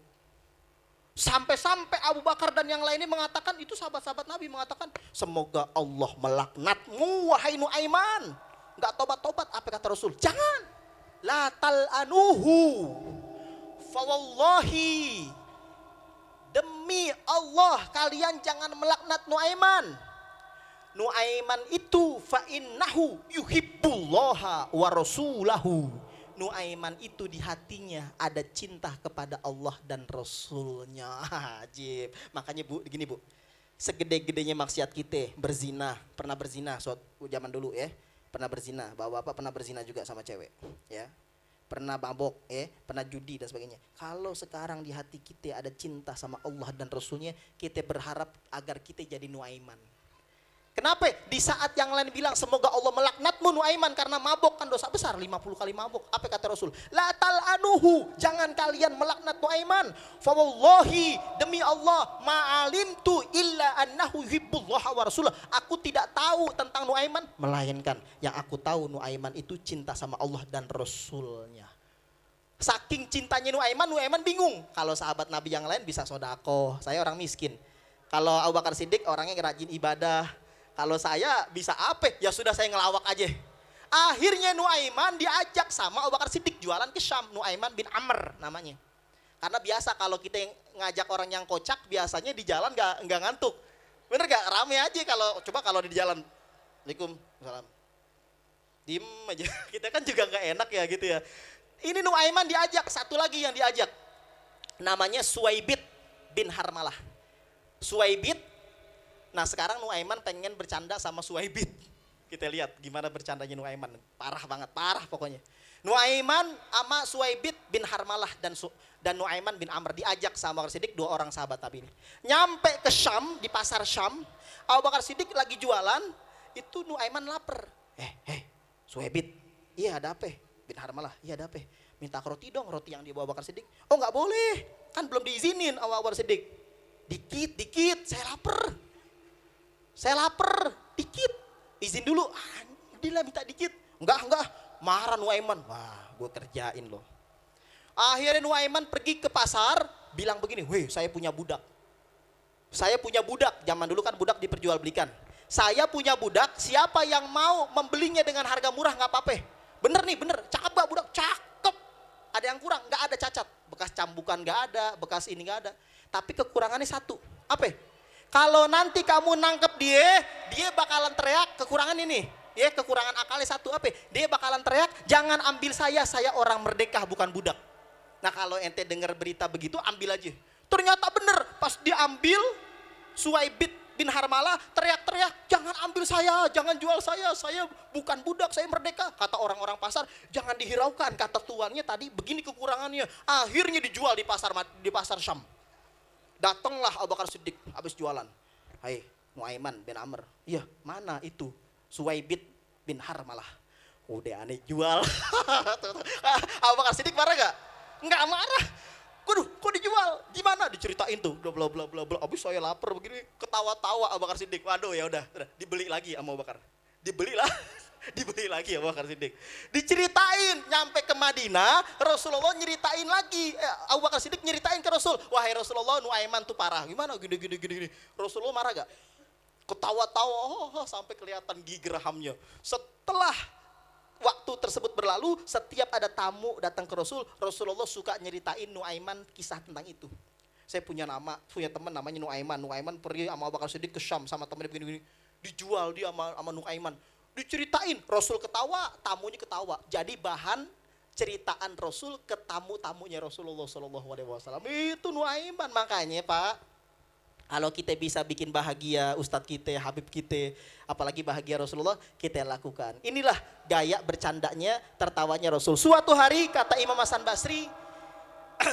Sampai-sampai Abu Bakar dan yang lainnya mengatakan, itu sahabat-sahabat Nabi mengatakan, semoga Allah melaknatmu wahai Nuaiman. Enggak tobat-tobat, apa kata Rasul? Jangan. La tal'anuhu. Fawallahi, demi Allah kalian jangan melaknat Nuaiman. Nuaiman itu fa innahu yuhibbullaha wa rasulahu. Nuaiman itu di hatinya ada cinta kepada Allah dan Rasulnya. Ajib. Makanya Bu, gini Bu, segede-gedenya maksiat kita berzina, pernah berzina suatu zaman dulu ya, pernah berzina, bapak-bapak pernah berzina juga sama cewek, ya. Pernah mabok, pernah judi dan sebagainya. Kalau sekarang di hati kita ada cinta sama Allah dan Rasulnya, kita berharap agar kita jadi Nuaiman. Kenapa? Di saat yang lain bilang semoga Allah melaknatmu Nuaiman karena mabok, kan dosa besar 50 kali mabok. Apa kata Rasul? La tal'anuhu, jangan kalian melaknat Nuaiman. Fa wallahi, demi Allah, ma'alimtu illa annahu yuhibbullaha wa rasulah. Aku tidak tahu tentang Nuaiman, melainkan yang aku tahu Nuaiman itu cinta sama Allah dan Rasulnya. Saking cintanya Nuaiman bingung. Kalau sahabat Nabi yang lain bisa sodako, saya orang miskin. Kalau Abu Bakar Siddiq orangnya rajin ibadah. Kalau saya bisa apa? Ya sudah saya ngelawak aja. Akhirnya Nuaiman diajak sama Abu Bakar Siddiq jualan ke Syam. Nuaiman bin Amr namanya. Karena biasa kalau kita yang ngajak orang yang kocak biasanya di jalan nggak ngantuk. Bener gak? Rame aja kalau di jalan. Waalaikumsalam. Diem aja. Kita kan juga nggak enak ya gitu ya. Ini Nuaiman diajak, satu lagi yang diajak. Namanya Suwaibit bin Harmalah. Suwaibit. Nah sekarang Nuaiman pengen bercanda sama Suwaibit. Kita lihat gimana bercandanya Nuaiman. Parah banget, parah pokoknya. Nuaiman sama Suwaibit bin Harmalah dan Nuaiman bin Amr diajak sama Abu Bakar Siddiq, 2 orang sahabat Nabi ini. Nyampe ke Syam, di pasar Syam, Abu Bakar Siddiq lagi jualan, itu Nuaiman lapar. Suwaibit, iya ada apa? Bin Harmalah, iya ada apa? Minta roti dong, roti yang dibawa Abu Bakar Siddiq. Oh nggak boleh, kan belum diizinin sama Abu Bakar Siddiq. Dikit, saya lapar, dikit. Izin dulu, dia minta dikit. Enggak, marah Nuaiman. Wah, gue kerjain loh. Akhirnya Nuaiman pergi ke pasar, bilang begini, weh saya punya budak. Zaman dulu kan budak diperjualbelikan. Saya punya budak, siapa yang mau membelinya dengan harga murah nggak apa-apa. Bener nih, cakep gak budak? Cakep. Ada yang kurang, nggak ada cacat. Bekas cambukan nggak ada, bekas ini nggak ada. Tapi kekurangannya satu, apa? Kalau nanti kamu nangkep dia bakalan teriak kekurangan ini. Ya, kekurangan akalnya satu apa? Dia bakalan teriak, jangan ambil saya orang merdeka bukan budak. Nah kalau ente dengar berita begitu ambil aja. Ternyata bener, pas diambil Suwaibit bin Harmalah teriak-teriak, jangan ambil saya, jangan jual saya bukan budak, saya merdeka. Kata orang-orang pasar, jangan dihiraukan, kata tuannya tadi begini kekurangannya. Akhirnya dijual di pasar Syam. Datanglah Abu Bakar Siddiq habis jualan. Hai Nuaiman bin Amr. Iya mana itu? Suwaibit bin Harmalah. Udah aneh jual. Abu Bakar Siddiq marah gak? Enggak marah. Waduh kok dijual? Gimana? Diceritain tuh. Bla bla bla. Abis saya lapar begini. Ketawa-tawa Abu Bakar Siddiq. Waduh ya udah dibeli lagi sama Abu Bakar. Dibelilah. Dibeli lagi Abu Bakar Siddiq. Diceritain nyampe ke Madinah, Rasulullah nyeritain lagi. Abu Bakar Siddiq nyeritain ke Rasul, wahai Rasulullah, Nuaiman tuh parah. Gimana gini. Rasulullah marah gak? Ketawa-tawa sampai kelihatan gigi gerahamnya. Setelah waktu tersebut berlalu, setiap ada tamu datang ke Rasul, Rasulullah suka nyeritain Nuaiman kisah tentang itu. Saya punya teman namanya Nuaiman. Nuaiman pergi sama Abu Bakar Siddiq ke Syam sama temannya begini-begini. Dijual dia sama Nuaiman. Diceritain, Rasul ketawa, tamunya ketawa. Jadi bahan ceritaan Rasul ke tamu-tamunya Rasulullah SAW. Itu Nuaiman. Makanya Pak, kalau kita bisa bikin bahagia Ustadz kita, Habib kita, apalagi bahagia Rasulullah, kita lakukan. Inilah gaya bercandanya, tertawanya Rasul. Suatu hari kata Imam Hasan Basri,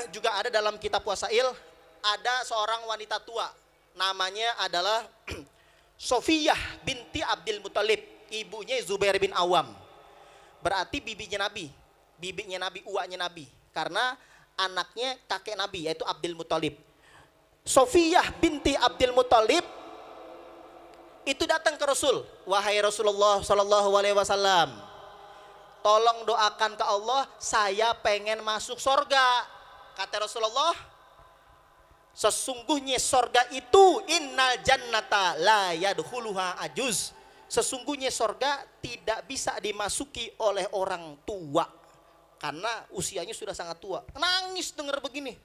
juga ada dalam kitab Wasail, ada seorang wanita tua, namanya adalah Sofiyah binti Abdul Muthalib, ibunya Zubair bin Awam. Berarti bibinya Nabi, uaknya Nabi, karena anaknya kakek Nabi yaitu Abdul Muthalib. Sofiyah binti Abdul Muthalib itu datang ke Rasul, wahai Rasulullah Sallallahu Alaihi Wasallam, tolong doakan ke Allah, saya pengen masuk sorga. Kata Rasulullah, sesungguhnya sorga itu innal jannata la yadkhuluha ajuz. Sesungguhnya sorga tidak bisa dimasuki oleh orang tua karena usianya sudah sangat tua. Nangis dengar begini.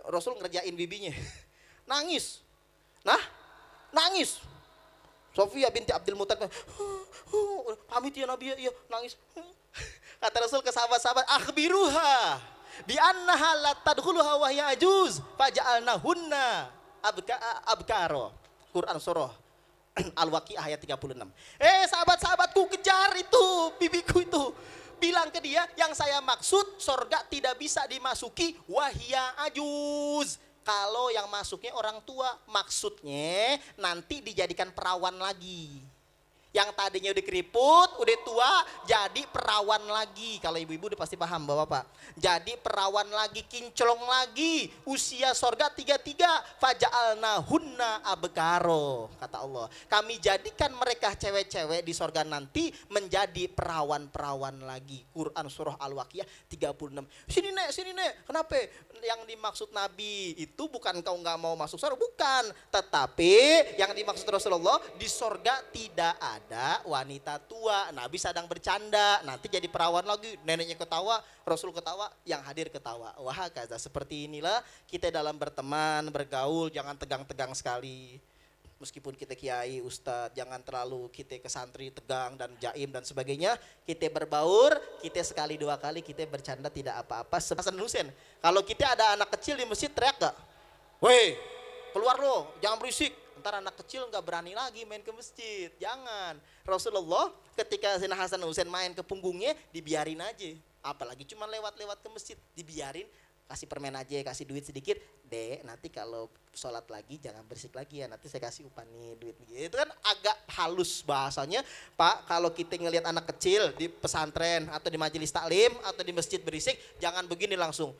Rasul ngerjain bibinya. Nangis. Nangis. Sofiyah binti Abdul Muthalib, pamit ya Nabi ya, nangis. Kata Rasul ke sahabat-sahabat, akhbiruha bi annaha la tadkhuluha wa hiya ajuz faja'alnahunna abkaro. Quran surah Al-Waqiah ayat 36. Sahabat-sahabatku, kejar itu bibiku itu. Bilang ke dia, yang saya maksud sorga tidak bisa dimasuki wahia ajuz. Kalau yang masuknya orang tua, maksudnya nanti dijadikan perawan lagi. Yang tadinya udah keriput, udah tua, jadi perawan lagi. Kalau ibu-ibu udah pasti paham bapak-bapak. Jadi perawan lagi, kinclong lagi. Usia sorga 33. Faja'alnahunna abkaro. Kata Allah, kami jadikan mereka cewek-cewek di sorga nanti menjadi perawan-perawan lagi. Quran surah Al-Waqiah 36. Sini nek, kenapa? Yang dimaksud Nabi itu bukan kau gak mau masuk sorga, bukan. Tetapi yang dimaksud Rasulullah, di sorga tidak ada wanita tua. Nabi sedang bercanda, nanti jadi perawan lagi, neneknya ketawa, Rasul ketawa, yang hadir ketawa. Wah, kaza seperti inilah kita dalam berteman, bergaul, jangan tegang-tegang sekali. Meskipun kita kiai, ustadz, jangan terlalu kita ke santri tegang dan jaim dan sebagainya. Kita berbaur, kita sekali dua kali kita bercanda tidak apa-apa. Hasan Husain, kalau kita ada anak kecil di masjid teriak gak? Woi, keluar lo, jangan berisik. Ntar anak kecil nggak berani lagi main ke masjid. Jangan. Rasulullah ketika Sayyidina Hasan Husain main ke punggungnya, dibiarin aja. Apalagi cuma lewat-lewat ke masjid, dibiarin. Kasih permen aja, kasih duit sedikit. Dek, nanti kalau sholat lagi jangan berisik lagi ya. Nanti saya kasih upah nih duit. Itu kan agak halus bahasanya. Pak, kalau kita ngelihat anak kecil di pesantren atau di majelis taklim atau di masjid berisik, jangan begini langsung.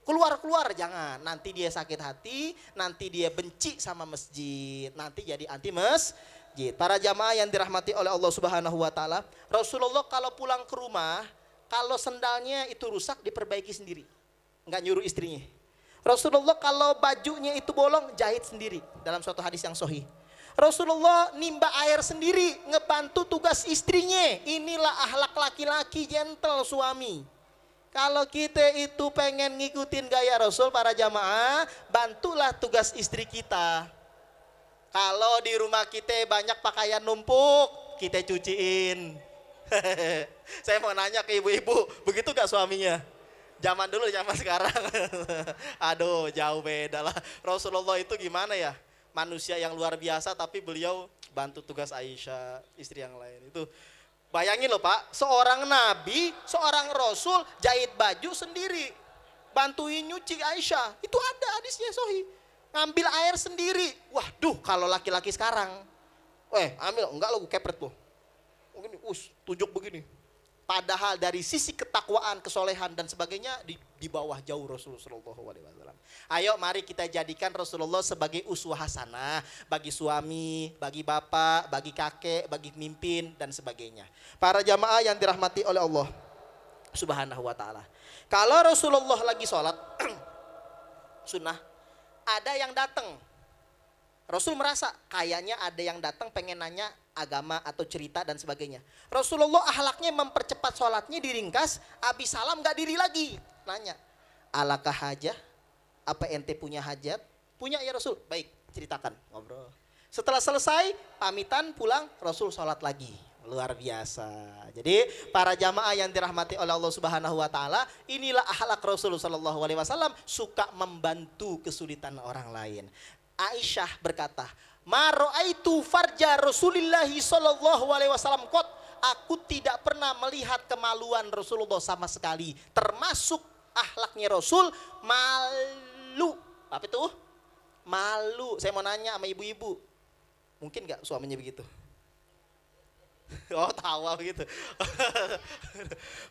Keluar, jangan. Nanti dia sakit hati, nanti dia benci sama masjid, nanti jadi anti masjid. Para jamaah yang dirahmati oleh Allah Subhanahu wa taala, Rasulullah kalau pulang ke rumah, kalau sendalnya itu rusak diperbaiki sendiri. Enggak nyuruh istrinya. Rasulullah kalau bajunya itu bolong, jahit sendiri dalam suatu hadis yang sahih. Rasulullah nimba air sendiri, ngebantu tugas istrinya. Inilah akhlak laki-laki gentle suami. Kalau kita itu pengen ngikutin gaya Rasul, para jamaah, bantulah tugas istri kita. Kalau di rumah kita banyak pakaian numpuk, kita cuciin. Saya mau nanya ke ibu-ibu, begitu gak suaminya? Zaman dulu, zaman sekarang. Aduh, jauh beda lah. Rasulullah itu gimana ya? Manusia yang luar biasa, tapi beliau bantu tugas Aisyah, istri yang lain. Itu bayangin loh Pak, seorang nabi, seorang rasul jahit baju sendiri, bantuin nyuci Aisyah. Itu ada hadisnya sahih. Ngambil air sendiri. Waduh, kalau laki-laki sekarang, ambil, enggak lo, kepret lo. Begini, tunjuk begini. Padahal dari sisi ketakwaan, kesolehan dan sebagainya di bawah jauh Rasulullah SAW. Ayo mari kita jadikan Rasulullah sebagai uswah hasanah bagi suami, bagi bapak, bagi kakek, bagi pemimpin dan sebagainya. Para jamaah yang dirahmati oleh Allah Subhanahu wa taala. Kalau Rasulullah lagi sholat sunnah, ada yang datang. Rasul merasa kayaknya ada yang datang pengen nanya agama atau cerita dan sebagainya. Rasulullah ahlaknya mempercepat sholatnya, diringkas, habis salam gak diri lagi. Nanya, alakah hajah? Apa ente punya hajat? Punya ya Rasul. Baik, ceritakan, ngobrol. Setelah selesai, pamitan pulang, Rasul sholat lagi. Luar biasa. Jadi para jamaah yang dirahmati oleh Allah Subhanahu wa taala, inilah akhlak Rasulullah sallallahu alaihi wasallam, suka membantu kesulitan orang lain. Aisyah berkata, "Ma ra'aitu farja Rasulillahi sallallahu alaihi wasallam qat." Aku tidak pernah melihat kemaluan Rasulullah sama sekali. Termasuk akhlaknya Rasul malu. Apa itu? Malu. Saya mau nanya sama ibu-ibu. Mungkin enggak suaminya begitu? Oh, tawa begitu.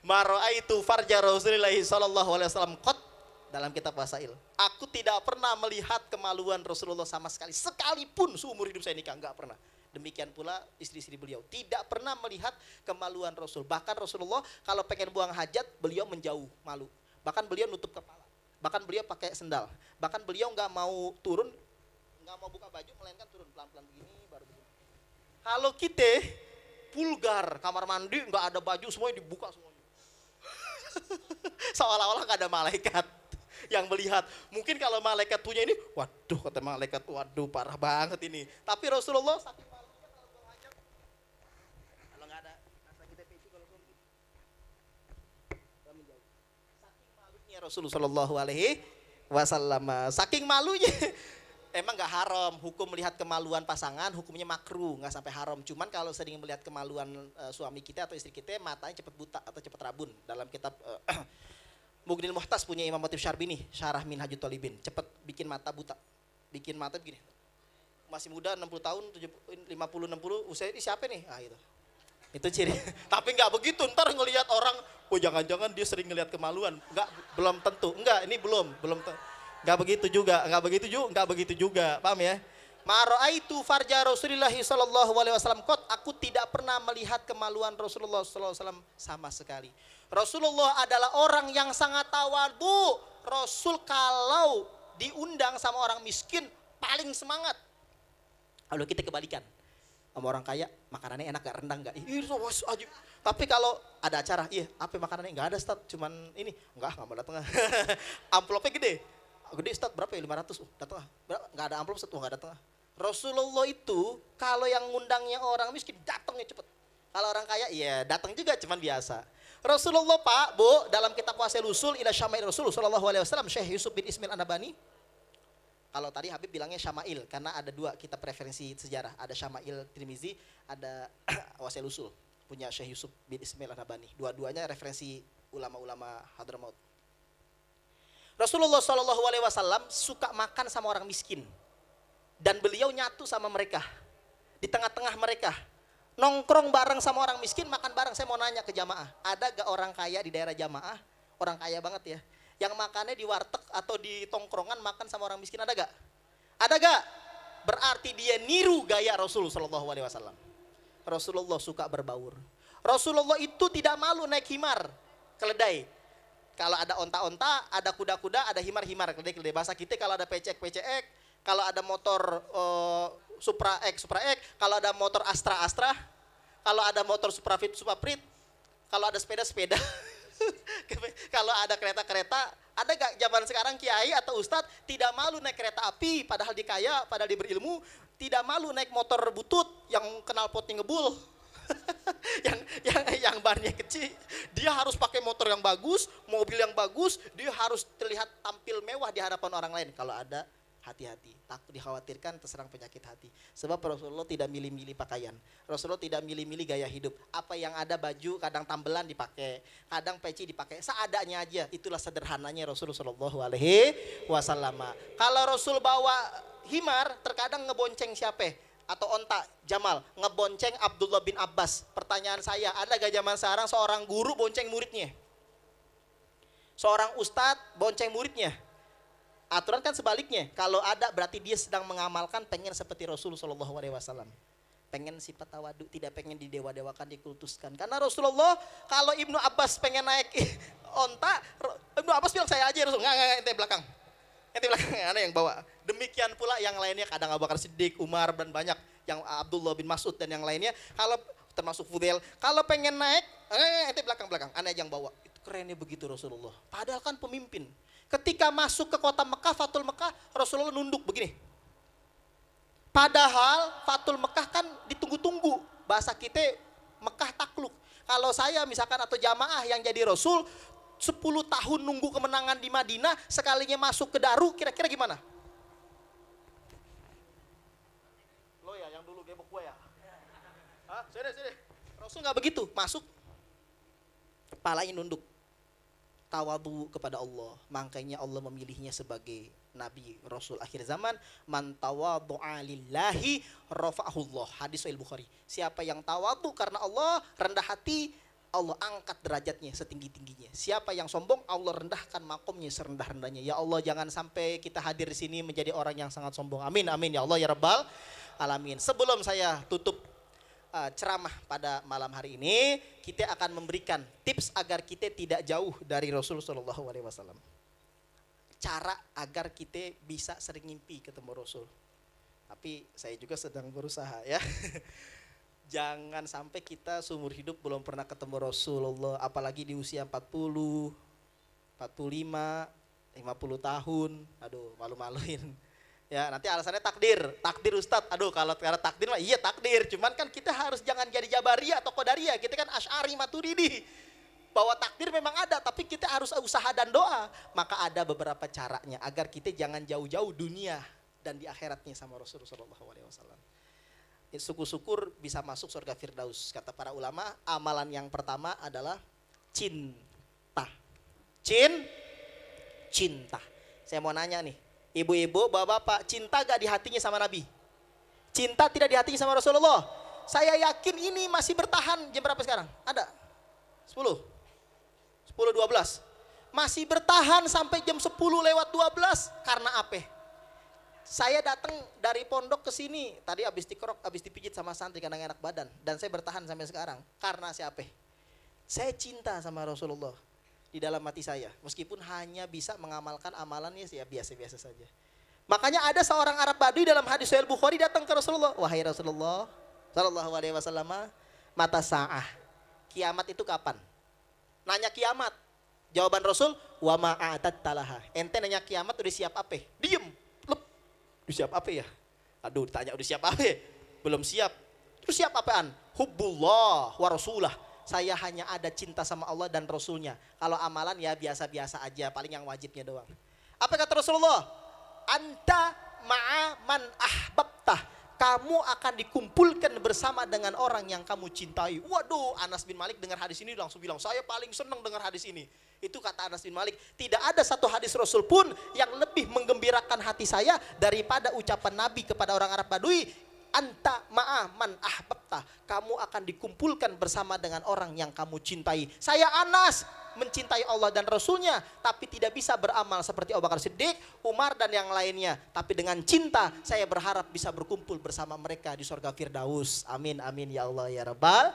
Ma ra'aitu farja Rasulillahi sallallahu alaihi wasallam qat. Dalam kitab Wasail, aku tidak pernah melihat kemaluan Rasulullah sama sekali, sekalipun seumur hidup saya nikah, enggak pernah. Demikian pula istri-istri beliau tidak pernah melihat kemaluan Rasul. Bahkan Rasulullah kalau pengen buang hajat, beliau menjauh, malu. Bahkan beliau nutup kepala, bahkan beliau pakai sendal, bahkan beliau nggak mau turun, nggak mau buka baju, melainkan turun pelan-pelan begini, baru begini. Kalau kita vulgar, kamar mandi nggak ada baju, semuanya dibuka semuanya. Seolah-olah nggak ada malaikat yang melihat. Mungkin kalau malaikat punya ini, waduh kata malaikat, waduh parah banget ini. Tapi Rasulullah saking malunya kalau buang hajat, kalau nggak ada kata kita peci kalau suami menjauh. Saking malunya Rasulullah Shallallahu Alaihi Wasallam, saking malunya. Emang nggak haram, hukum melihat kemaluan pasangan hukumnya makruh, nggak sampai haram. Cuman kalau sering melihat kemaluan suami kita atau istri kita, matanya cepat buta atau cepat rabun. Dalam kitab Mughnil Muhtas punya Imam Motif Syarbini, Syarah Minhajut Thalibin, cepat bikin mata buta, bikin mata begini. Masih muda 60 tahun, 50, 60, usia ini siapa nih? Ah itu ciri. Tapi nggak begitu, ntar ngelihat orang, oh jangan-jangan dia sering ngelihat kemaluan. Nggak, belum tentu. Enggak, ini belum nggak begitu juga, paham ya? Ma ra'aitu farja Rasulillah sallallahu alaihi wasallam qat, aku tidak pernah melihat kemaluan Rasulullah sallallahu alaihi wasallam sama sekali. Rasulullah adalah orang yang sangat tawadhu. Rasul kalau diundang sama orang miskin paling semangat. Kalau kita kebalikan, sama orang kaya makanannya enak gak, rendang gak? Tapi kalau ada acara, iya apa makanannya nggak ada Ustaz, cuman ini nggak mau datang. Amplopnya gede Ustaz, berapa ya, 500, datang nggak ada amplop Ustaz, nggak datang. Rasulullah itu kalau yang ngundangnya orang miskin datangnya cepet. Kalau orang kaya ya datang juga cuman biasa. Rasulullah Pak, Bu, dalam kitab Wasail Usul ila Syama'il Rasul sallallahu alaihi wasallam, Syekh Yusuf bin Ismail An-Nabhani. Kalau tadi Habib bilangnya Syama'il karena ada dua kitab referensi sejarah, ada Syama'il Tirmizi, ada Wasail Usul punya Syekh Yusuf bin Ismail An-Nabhani. Dua-duanya referensi ulama-ulama Hadramaut. Rasulullah sallallahu alaihi wasallam suka makan sama orang miskin. Dan beliau nyatu sama mereka, di tengah-tengah mereka, nongkrong bareng sama orang miskin, makan bareng. Saya mau nanya ke jamaah, ada gak orang kaya di daerah jamaah, orang kaya banget ya, yang makannya di warteg atau di tongkrongan makan sama orang miskin, ada gak? Ada gak? Berarti dia niru gaya Rasul sallallahu alaihi wasallam. Rasulullah suka berbaur. Rasulullah itu tidak malu naik himar, keledai. Kalau ada onta-onta, ada kuda-kuda, ada himar-himar, keledai-keledai. Bahasa kita kalau ada pecek-pecek, kalau ada motor Supra X, kalau ada motor Astra, kalau ada motor Suprafit, kalau ada sepeda. Kalau ada kereta, ada gak zaman sekarang kiai atau ustadz tidak malu naik kereta api, padahal dia kaya, padahal dia berilmu, tidak malu naik motor butut yang knalpotnya ngebul. yang bannya kecil, dia harus pakai motor yang bagus, mobil yang bagus, dia harus terlihat tampil mewah di hadapan orang lain. Kalau ada, hati-hati, takut dikhawatirkan terserang penyakit hati. Sebab Rasulullah tidak milih-milih pakaian, Rasulullah tidak milih-milih gaya hidup. Apa yang ada baju, kadang tambelan dipakai, kadang peci dipakai, seadanya aja. Itulah sederhananya Rasulullah Shallallahu Alaihi Wasallam. Kalau Rasul bawa himar, terkadang ngebonceng siapa? atau onta Jamal ngebonceng Abdullah bin Abbas. Pertanyaan saya, ada gak zaman sekarang seorang guru bonceng muridnya? Seorang ustadz bonceng muridnya? Aturan kan sebaliknya. Kalau ada berarti dia sedang mengamalkan pengen seperti Rasulullah SAW. Pengen sifat tawadu, tidak pengen didewa-dewakan, dikultuskan. Karena Rasulullah kalau Ibnu Abbas pengen naik onta, Ibnu Abbas bilang saya aja Rasul. Enggak, ente belakang. Ente belakang, ada yang bawa. Demikian pula yang lainnya, kadang Abu Bakar Siddiq, Umar dan banyak yang Abdullah bin Mas'ud dan yang lainnya. Kalau termasuk Fudail, kalau pengen naik, ente belakang-belakang, aneh yang bawa. Itu kerennya begitu Rasulullah. Padahal kan pemimpin. Ketika masuk ke kota Mekah, Fatul Mekah, Rasulullah nunduk begini. Padahal Fatul Mekah kan ditunggu-tunggu. Bahasa kita Mekah takluk. Kalau saya misalkan atau jamaah yang jadi Rasul 10 tahun nunggu kemenangan di Madinah, sekalinya masuk ke Daru, kira-kira gimana? Lo ya yang dulu gebok gue ya? Hah? Sini. Rasul nggak begitu, masuk kepalanya nunduk. Tawadu kepada Allah. Makanya Allah memilihnya sebagai Nabi Rasul akhir zaman. Man tawadu'a lillahi rafa'ahullah. Hadis Sahih Bukhari. Siapa yang tawadu karena Allah, rendah hati, Allah angkat derajatnya setinggi-tingginya. Siapa yang sombong, Allah rendahkan makomnya serendah-rendahnya. Ya Allah, jangan sampai kita hadir di sini menjadi orang yang sangat sombong. Amin, amin ya Allah ya Rabbal alamin. Sebelum saya tutup ceramah pada malam hari ini, kita akan memberikan tips agar kita tidak jauh dari Rasulullah SAW. Cara agar kita bisa sering mimpi ketemu Rasul. Tapi saya juga sedang berusaha ya. Jangan sampai kita seumur hidup belum pernah ketemu Rasulullah, apalagi di usia 40, 45, 50 tahun. Aduh, malu-maluin. Ya, nanti alasannya takdir Ustadz. Aduh, kalau karena takdir mah iya takdir. Cuman kan kita harus jangan jadi Jabariyah atau Qadariyah. Kita kan Asy'ari Maturidi. Bahwa takdir memang ada, tapi kita harus usaha dan doa. Maka ada beberapa caranya agar kita jangan jauh-jauh dunia dan di akhiratnya sama Rasulullah SAW. Syukur-syukur bisa masuk surga Firdaus. Kata para ulama, amalan yang pertama adalah cinta. Cinta. Saya mau nanya nih, ibu-ibu, bapak-bapak, cinta gak di hatinya sama Nabi? Cinta tidak di hatinya sama Rasulullah? Saya yakin ini masih bertahan. Jam berapa sekarang? Ada? 10? 10.12? Masih bertahan sampai jam 10:12. Karena apa? Saya datang dari pondok ke sini, tadi habis dikerok, habis dipijit sama santri karena enak badan. Dan saya bertahan sampai sekarang. Karena siapa? Saya cinta sama Rasulullah di dalam hati saya. Meskipun hanya bisa mengamalkan amalannya ya biasa-biasa saja. Makanya ada seorang Arab Badui dalam hadis Sahih Bukhari datang ke Rasulullah. Wahai Rasulullah sallallahu alaihi wasallam, mata sa'ah. Kiamat itu kapan? Nanya kiamat. Jawaban Rasul, wa ma'atat talaha. Ente nanya kiamat udah siap apa? Diem. Udah siap apa ya? Aduh, ditanya udah siap apa? Belum siap. Terus siap apaan? Hubbullah wa rasulah. Saya hanya ada cinta sama Allah dan Rasulnya. Kalau amalan ya biasa-biasa aja, paling yang wajibnya doang. Apa kata Rasulullah? Anta ma'a man ahbabtah. Kamu akan dikumpulkan bersama dengan orang yang kamu cintai. Waduh, Anas bin Malik dengar hadis ini langsung bilang, saya paling senang dengar hadis ini. Itu kata Anas bin Malik, tidak ada satu hadis Rasul pun yang lebih menggembirakan hati saya daripada ucapan Nabi kepada orang Arab Badui. Anta ma'a man ahbabta. Kamu akan dikumpulkan bersama dengan orang yang kamu cintai. Saya Anas mencintai Allah dan Rasulnya, tapi tidak bisa beramal seperti Abu Bakar Siddiq, Umar dan yang lainnya. Tapi dengan cinta saya berharap bisa berkumpul bersama mereka di surga Firdaus. Amin amin ya Allah ya Rabbal.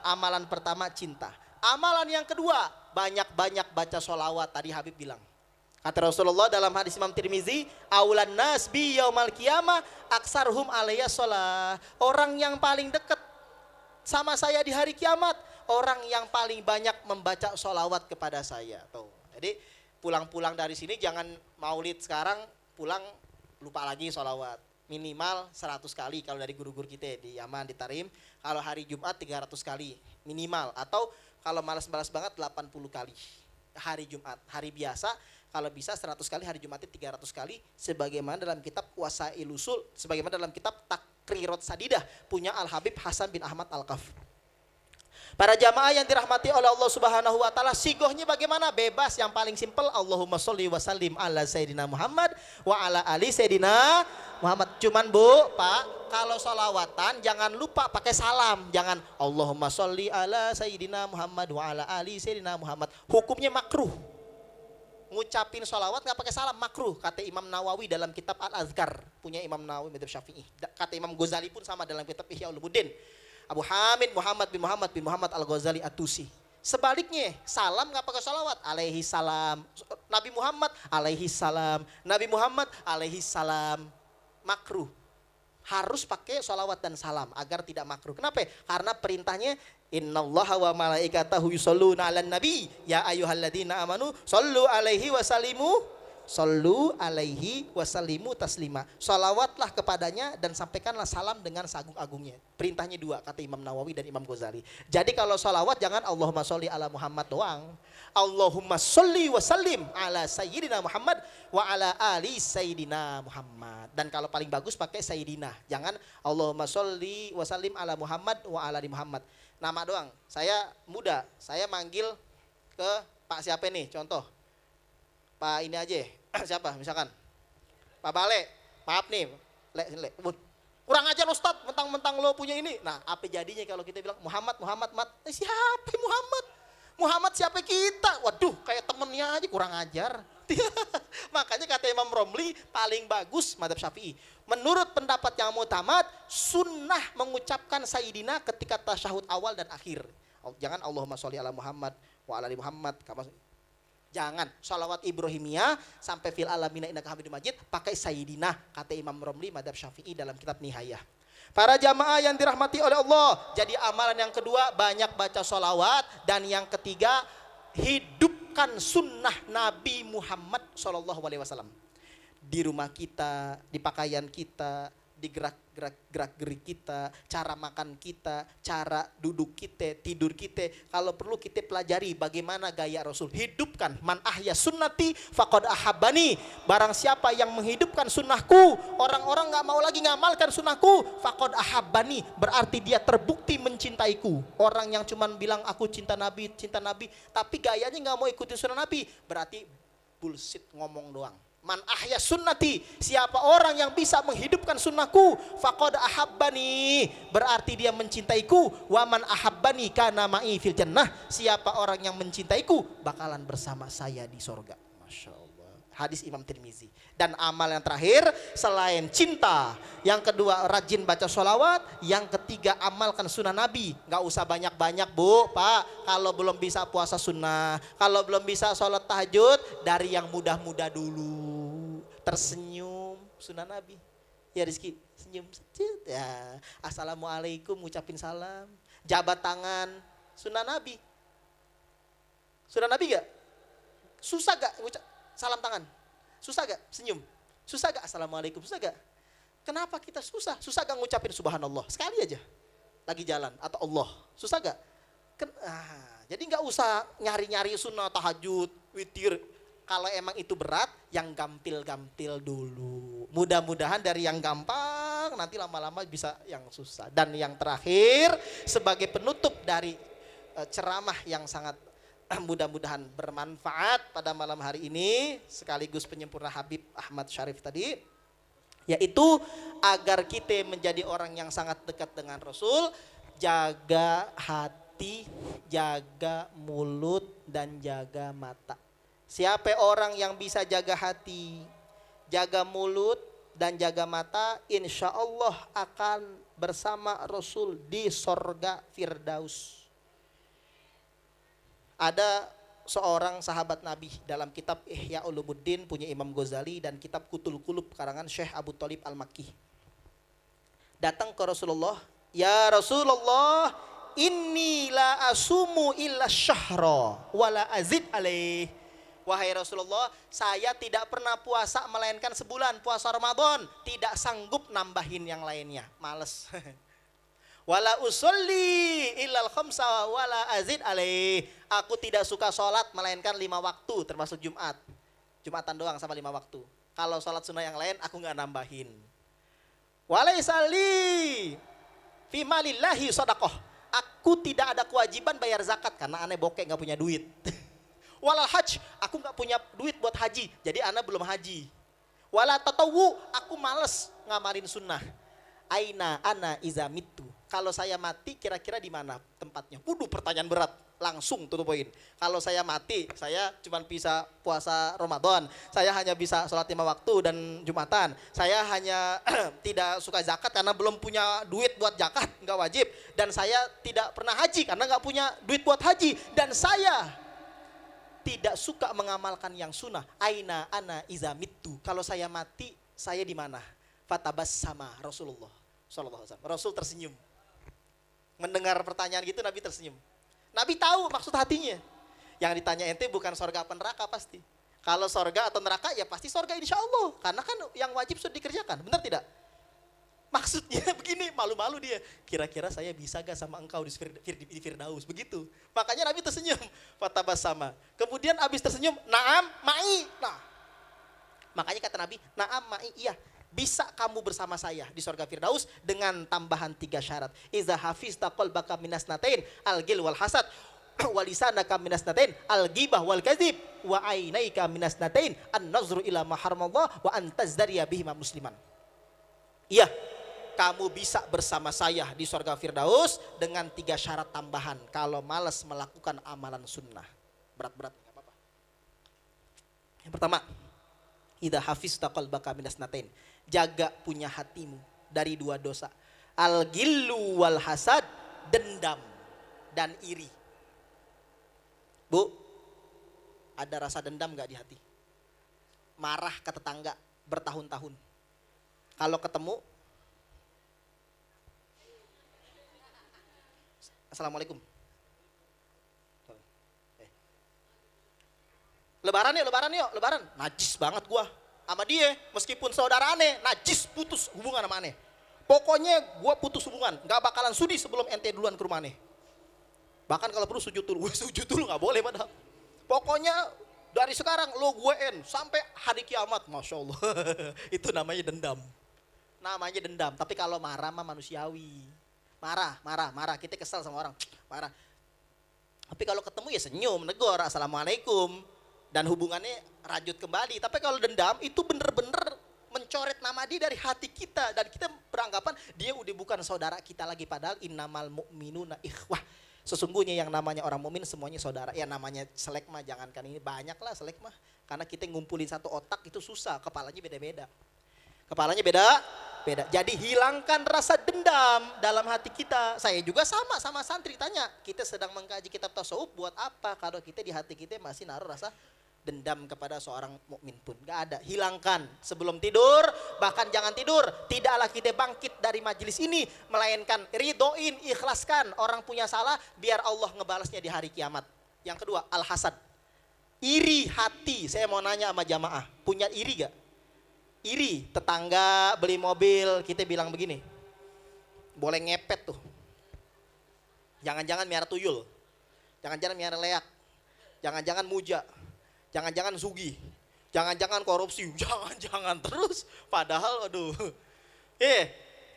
Amalan pertama cinta. Amalan yang kedua, banyak-banyak baca sholawat. Tadi Habib bilang, kata Rasulullah dalam hadis Imam Tirmizi, aulan nas bi yaumal qiyamah aksarhum alayya sholah. Orang yang paling dekat sama saya di hari kiamat, orang yang paling banyak membaca sholawat kepada saya. Tuh. Jadi pulang-pulang dari sini jangan maulid sekarang, pulang lupa lagi sholawat. Minimal 100 kali kalau dari guru-guru kita di Yaman, di Tarim. Kalau hari Jumat 300 kali minimal. Atau kalau malas-malas banget 80 kali hari Jumat. Hari biasa kalau bisa 100 kali, hari Jumatnya 300 kali. Sebagaimana dalam kitab Wasail Usul, sebagaimana dalam kitab Takrirat Sadidah punya Al-Habib Hasan bin Ahmad Al-Qaf. Para jamaah yang dirahmati oleh Allah Subhanahu wa taala, sigohnya bagaimana? Bebas, yang paling simpel Allahumma sholli wa sallim ala sayyidina Muhammad wa ala ali sayyidina Muhammad. Cuman Bu, Pak, kalau sholawatan jangan lupa pakai salam. Jangan Allahumma sholli ala sayyidina Muhammad wa ala ali sayyidina Muhammad. Hukumnya makruh. Ngucapin sholawat nggak pakai salam makruh, kata Imam Nawawi dalam kitab Al-Azkar, punya Imam Nawawi madzhab Syafi'i. Kata Imam Ghazali pun sama dalam kitab Ihya Ulumuddin. Abu Hamid Muhammad bin Muhammad Al-Ghazali At-Tusi. Sebaliknya, salam nggak pakai salawat, alaihi salam. Nabi Muhammad alaihi salam. Nabi Muhammad alaihi salam. Makruh. Harus pakai salawat dan salam agar tidak makruh. Kenapa? Karena perintahnya innallaha wa malaikatahu yusholluna 'alan nabi ya ayyuhalladzina amanu shollu alaihi wasallimu Sallu alaihi wasallimu taslima. Salawatlah kepadanya dan sampaikanlah salam dengan seagung-agungnya. Perintahnya dua, kata Imam Nawawi dan Imam Ghazali. Jadi kalau salawat jangan Allahumma sholli ala Muhammad doang. Allahumma sholli wa sallim ala sayyidina Muhammad wa ala ali sayyidina Muhammad. Dan kalau paling bagus pakai sayyidina. Jangan Allahumma sholli wa sallim ala Muhammad wa ala ali Muhammad. Nama doang. Saya muda, saya manggil ke Pak siapa nih? Contoh. Pak ini aja, siapa misalkan? Pak Bale, maaf nih, kurang ajar Ustadz, mentang-mentang lo punya ini. Nah, apa jadinya kalau kita bilang Muhammad, siapa Muhammad? Muhammad siapa kita? Waduh, kayak temennya aja kurang ajar. Makanya kata Imam Romli, paling bagus madzhab Syafi'i. Menurut pendapat yang mutamat, sunnah mengucapkan Sayyidina ketika tasyahud awal dan akhir. Jangan Allahumma sholli ala Muhammad wa ala ali Muhammad. Jangan, sholawat Ibrahimiyah sampai fil alamina innaka hamidum majid pakai Sayyidina, kata Imam Romli madzhab Syafi'i dalam kitab Nihayah. Para jamaah yang dirahmati oleh Allah, jadi amalan yang kedua banyak baca sholawat, dan yang ketiga hidupkan sunnah Nabi Muhammad SAW di rumah kita, di pakaian kita, di gerak-gerik kita, cara makan kita, cara duduk kita, tidur kita. Kalau perlu kita pelajari bagaimana gaya Rasul. Hidupkan, man ahya sunnati faqad ahabbani. Barang siapa yang menghidupkan sunnahku, orang-orang gak mau lagi ngamalkan sunnahku, faqad ahabbani, berarti dia terbukti mencintaiku. Orang yang cuman bilang aku cinta Nabi, tapi gayanya gak mau ikuti sunnah Nabi, berarti bullshit, ngomong doang. Man ahya sunnati, siapa orang yang bisa menghidupkan sunnahku, faqad ahabbani, berarti dia mencintaiku. Wa man ahabbani kana ma'i fil jannah, siapa orang yang mencintaiku bakalan bersama saya di sorga. Masya Allah. Hadis Imam Tirmizi. Dan amal yang terakhir selain cinta, yang kedua rajin baca sholawat, yang ketiga amalkan sunnah Nabi. Gak usah banyak-banyak Bu, Pak. Kalau belum bisa puasa sunnah, kalau belum bisa sholat tahajud, dari yang mudah-mudah dulu. Tersenyum sunnah Nabi. Ya Rizky, senyum sedikit ya. Assalamualaikum, ngucapin salam. Jabat tangan, sunnah Nabi. Sunnah Nabi gak? Susah gak ngucap salam tangan? Susah gak senyum? Susah gak assalamualaikum? Susah gak? Kenapa kita susah? Susah gak ngucapin subhanallah? Sekali aja lagi jalan, atau Allah. Susah gak? Jadi gak usah nyari-nyari sunnah, tahajud, witir. Kalau emang itu berat, yang gampil-gampil dulu. Mudah-mudahan dari yang gampang nanti lama-lama bisa yang susah. Dan yang terakhir sebagai penutup dari ceramah yang sangat mudah-mudahan bermanfaat pada malam hari ini, sekaligus penyempurna Habib Ahmad Syarif tadi, yaitu agar kita menjadi orang yang sangat dekat dengan Rasul. Jaga hati, jaga mulut, dan jaga mata. Siapa orang yang bisa jaga hati, jaga mulut, dan jaga mata, insya Allah akan bersama Rasul di sorga Firdaus. Ada seorang sahabat Nabi dalam kitab Ihya Ulumuddin punya Imam Ghazali dan kitab Kutul Qulub karangan Syekh Abu Thalib Al-Makki. Datang ke Rasulullah, ya Rasulullah, inni la asumu illa syahra wala azid alaih. Wahai Rasulullah, saya tidak pernah puasa melainkan sebulan, puasa Ramadan, tidak sanggup nambahin yang lainnya, males. Wala usolli illal khamsa wala azid alaih. Aku tidak suka sholat melainkan 5 waktu termasuk Jumat. Jumatan doang sama 5 waktu. Kalau sholat sunnah yang lain aku nggak nambahin. Walaisali fi malillahi shadaqah. aku tidak ada kewajiban bayar zakat karena aneh bokek nggak punya duit. Walal hajj, aku nggak punya duit buat haji, jadi aneh belum haji. Wala tatawu, aku males ngamalin sunnah. Aina ana izamitu, kalau saya mati kira-kira di mana tempatnya? Waduh, pertanyaan berat. Langsung tutup poin. Kalau saya mati, saya cuma bisa puasa Ramadan, saya hanya bisa sholat 5 waktu dan Jumatan, saya hanya tidak suka zakat karena belum punya duit buat zakat, nggak wajib, dan saya tidak pernah haji karena nggak punya duit buat haji, dan saya tidak suka mengamalkan yang sunnah. Aina ana izamitu, kalau saya mati, saya di mana? Fatabas sama Rasulullah Sallallahu Alaihi Wasallam. Rasul tersenyum. Mendengar pertanyaan gitu Nabi tersenyum. Nabi tahu maksud hatinya. Yang ditanya ente bukan sorga apa neraka pasti. Kalau sorga atau neraka ya pasti sorga insya Allah. Karena kan yang wajib sudah dikerjakan. Benar tidak? Maksudnya begini, malu-malu dia. Kira-kira saya bisa gak sama engkau di Firdaus? Begitu. Makanya Nabi tersenyum. Fatabas sama. Kemudian abis tersenyum, naam ma'i. Nah, makanya kata Nabi, naam ma'i, iya. Bisa kamu bersama saya di surga Firdaus dengan tambahan 3 syarat. Iza hafizta qalbaka minas natain al-gil wal hasad wa lisanaka minas natain al-ghibah wal kadzib wa ainaika minas natain an-nazru ila ma haramallah wa antazdariya bihima musliman. Iya, kamu bisa bersama saya di surga Firdaus dengan 3 syarat tambahan kalau malas melakukan amalan sunnah. Berat-berat enggak apa-apa. Yang pertama, idza hafizta qalbaka minas natain, jaga punya hatimu dari 2 dosa. Al-ghillu wal hasad, dendam dan iri. Bu, ada rasa dendam gak di hati? Marah ke tetangga bertahun-tahun. Kalau ketemu, Assalamualaikum. Lebaran yuk. Najis banget gua sama dia, meskipun saudara aneh, najis, putus hubungan sama aneh. Pokoknya gua putus hubungan, nggak bakalan sudi sebelum ente duluan ke rumah aneh. Bahkan kalau perlu sujud dulu nggak boleh padahal. Pokoknya dari sekarang lo guein sampai hari kiamat, masya Allah. Itu namanya dendam. Tapi kalau marah mah manusiawi. Marah. Kita kesal sama orang, marah. Tapi kalau ketemu ya senyum, negor, assalamualaikum. Dan hubungannya rajut kembali. Tapi kalau dendam itu bener-bener mencoret nama dia dari hati kita. Dan kita beranggapan dia udah bukan saudara kita lagi. Padahal innamal mu'minuna ikhwah. Sesungguhnya yang namanya orang mukmin semuanya saudara. Ya namanya selek mah jangankan ini, banyak lah selek mah. Karena kita ngumpulin satu otak itu susah, kepalanya beda-beda. Jadi hilangkan rasa dendam dalam hati kita. Saya juga sama santri tanya, kita sedang mengkaji kitab tasawuf buat apa kalau kita di hati kita masih naruh rasa dendam kepada seorang mukmin pun. Gak ada, hilangkan sebelum tidur, bahkan jangan tidur. Tidaklah kita bangkit dari majelis ini melainkan ridhoin, ikhlaskan orang punya salah biar Allah ngebalasnya di hari kiamat. Yang kedua, al-hasad, iri hati. Saya mau nanya sama jamaah, punya iri gak? Iri tetangga beli mobil, kita bilang begini, boleh ngepet tuh, jangan-jangan miara tuyul, jangan-jangan miara leak, jangan-jangan muja, jangan-jangan sugi, jangan-jangan korupsi, jangan-jangan terus. Padahal aduh,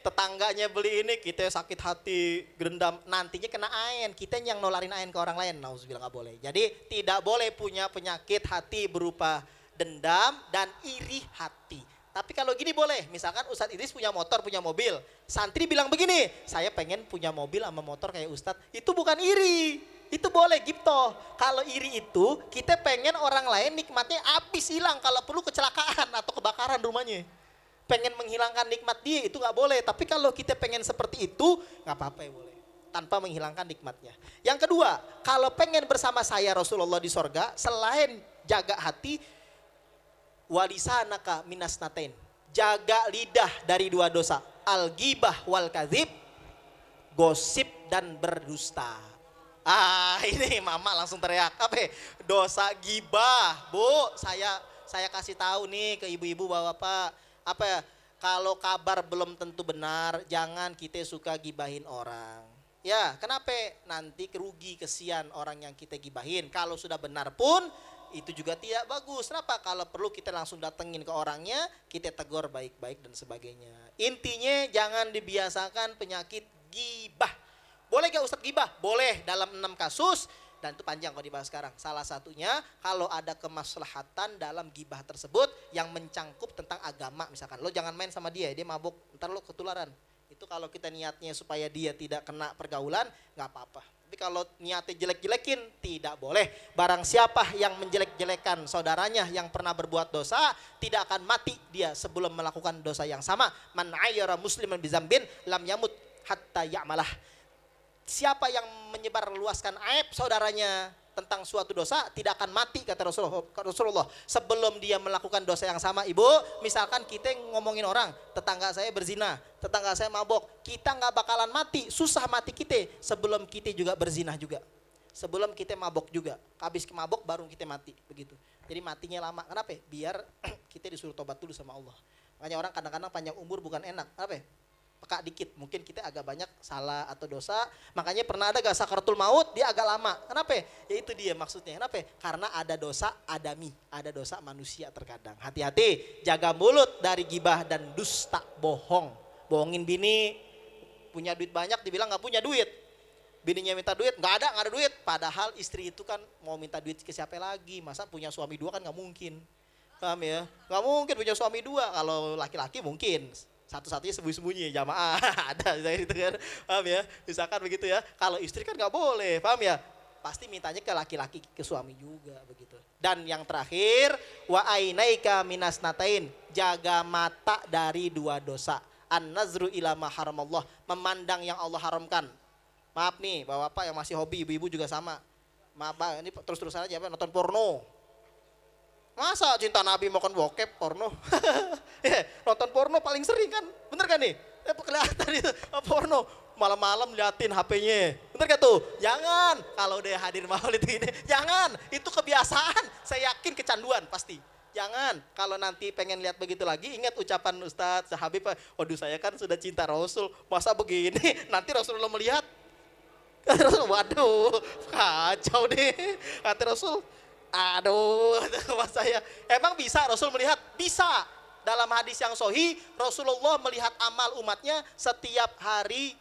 tetangganya beli ini, kita sakit hati, gerendam, nantinya kena ain, kita yang nolarin ain ke orang lain. Nauzubillah, nggak boleh. Jadi tidak boleh punya penyakit hati berupa dendam dan iri hati. Tapi kalau gini boleh, misalkan Ustadz Idris punya motor, punya mobil, santri bilang begini, saya pengen punya mobil sama motor kayak Ustadz, itu bukan iri, itu boleh gipto. Kalau iri itu kita pengen orang lain nikmatnya habis hilang, kalau perlu kecelakaan atau kebakaran rumahnya, pengen menghilangkan nikmat dia, itu nggak boleh. Tapi kalau kita pengen seperti itu nggak apa-apa ya, boleh, tanpa menghilangkan nikmatnya. Yang kedua, kalau pengen bersama saya Rasulullah di sorga, selain jaga hati, walisanaka minas natain, jaga lidah dari 2 dosa, al-ghibah wal kadzib, gosip dan berdusta. Ini mama langsung teriak, apa? Dosa gibah, Bu. Saya kasih tahu nih ke ibu-ibu bapak, apa ya? Kalau kabar belum tentu benar, jangan kita suka gibahin orang. Ya, kenapa? Nanti kerugi, kesian orang yang kita gibahin. Kalau sudah benar pun itu juga tidak bagus. Kenapa? Kalau perlu kita langsung datengin ke orangnya, kita tegur baik-baik dan sebagainya. Intinya jangan dibiasakan penyakit gibah. Boleh gak Ustadz gibah? Boleh dalam 6 kasus. Dan itu panjang kalau dibahas sekarang. Salah satunya kalau ada kemaslahatan dalam gibah tersebut yang mencangkup tentang agama misalkan. Lo jangan main sama dia mabuk, ntar lo ketularan. Itu kalau kita niatnya supaya dia tidak kena pergaulan, gak apa-apa. Tapi kalau niatnya jelek-jelekin, tidak boleh. Barang siapa yang menjelek-jelekan saudaranya yang pernah berbuat dosa, tidak akan mati dia sebelum melakukan dosa yang sama. Man ayyara musliman bizambin lam yamut hatta ya'malah. Siapa yang menyebar luaskan aib saudaranya tentang suatu dosa tidak akan mati kata Rasulullah sebelum dia melakukan dosa yang sama. Ibu, misalkan kita ngomongin orang, tetangga saya berzina, tetangga saya mabok, kita nggak bakalan mati, susah mati kita sebelum kita juga berzina juga, sebelum kita mabok juga, habis mabok baru kita mati begitu. Jadi matinya lama. Kenapa? Biar kita disuruh tobat dulu sama Allah. Makanya orang kadang-kadang panjang umur bukan enak. Kenapa? Peka dikit, mungkin kita agak banyak salah atau dosa, makanya pernah ada gak sakaratul maut, dia agak lama. Kenapa? Ya itu dia maksudnya. Kenapa? Karena ada dosa adami, ada dosa manusia terkadang. Hati-hati, jaga mulut dari gibah dan dusta, bohong. Bohongin bini, punya duit banyak, dibilang gak punya duit. Bininya minta duit, gak ada duit. Padahal istri itu kan mau minta duit ke siapa lagi, masa punya suami 2 kan gak mungkin. Paham ya? Gak mungkin punya suami 2, kalau laki-laki mungkin. Satu-satunya sembunyi-sembunyi jamaah ada gitu kan, paham ya, misalkan begitu ya. Kalau istri kan nggak boleh, paham ya, pasti mintanya ke laki-laki, ke suami juga begitu. Dan yang terakhir, wa ainaika minas natain, jaga mata dari 2 dosa. An-nazru ila ma haramallah, memandang yang Allah haramkan. Maaf nih bapak-bapak yang masih hobi, ibu-ibu juga sama. Maaf bang, ini terus-terusan aja nonton porno. Masa cinta Nabi makan bokep porno? Nonton porno paling sering kan, bener kan nih? Kelihatan itu porno, malam-malam liatin HP-nya, bener gak tuh? Jangan, kalau udah hadir maulid ini, jangan, itu kebiasaan, saya yakin kecanduan pasti. Jangan, kalau nanti pengen lihat begitu lagi, ingat ucapan Ustadz Habib, waduh saya kan sudah cinta Rasul, masa begini, nanti Rasulullah melihat, waduh kacau deh, kata Rasul. Aduh, mas saya. Emang bisa Rasul melihat? Bisa. Dalam hadis yang sahih, Rasulullah melihat amal umatnya setiap hari.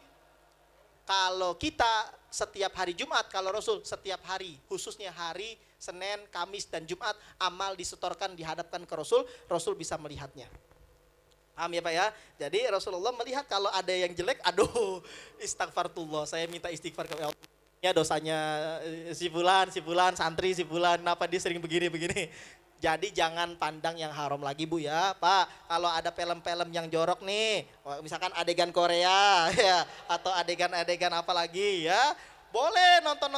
Kalau kita setiap hari Jumat, kalau Rasul setiap hari, khususnya hari Senin, Kamis, dan Jumat, amal disetorkan, dihadapkan ke Rasul, Rasul bisa melihatnya. Paham ya Pak ya? Jadi Rasulullah melihat kalau ada yang jelek, aduh, istighfarullah, saya minta istighfar ke Allah. Ya dosanya si fulan, santri si fulan, kenapa dia sering begini. Jadi jangan pandang yang haram lagi Bu ya Pak. Kalau ada film-film yang jorok nih, misalkan adegan Korea ya, atau adegan-adegan apa lagi ya, boleh nonton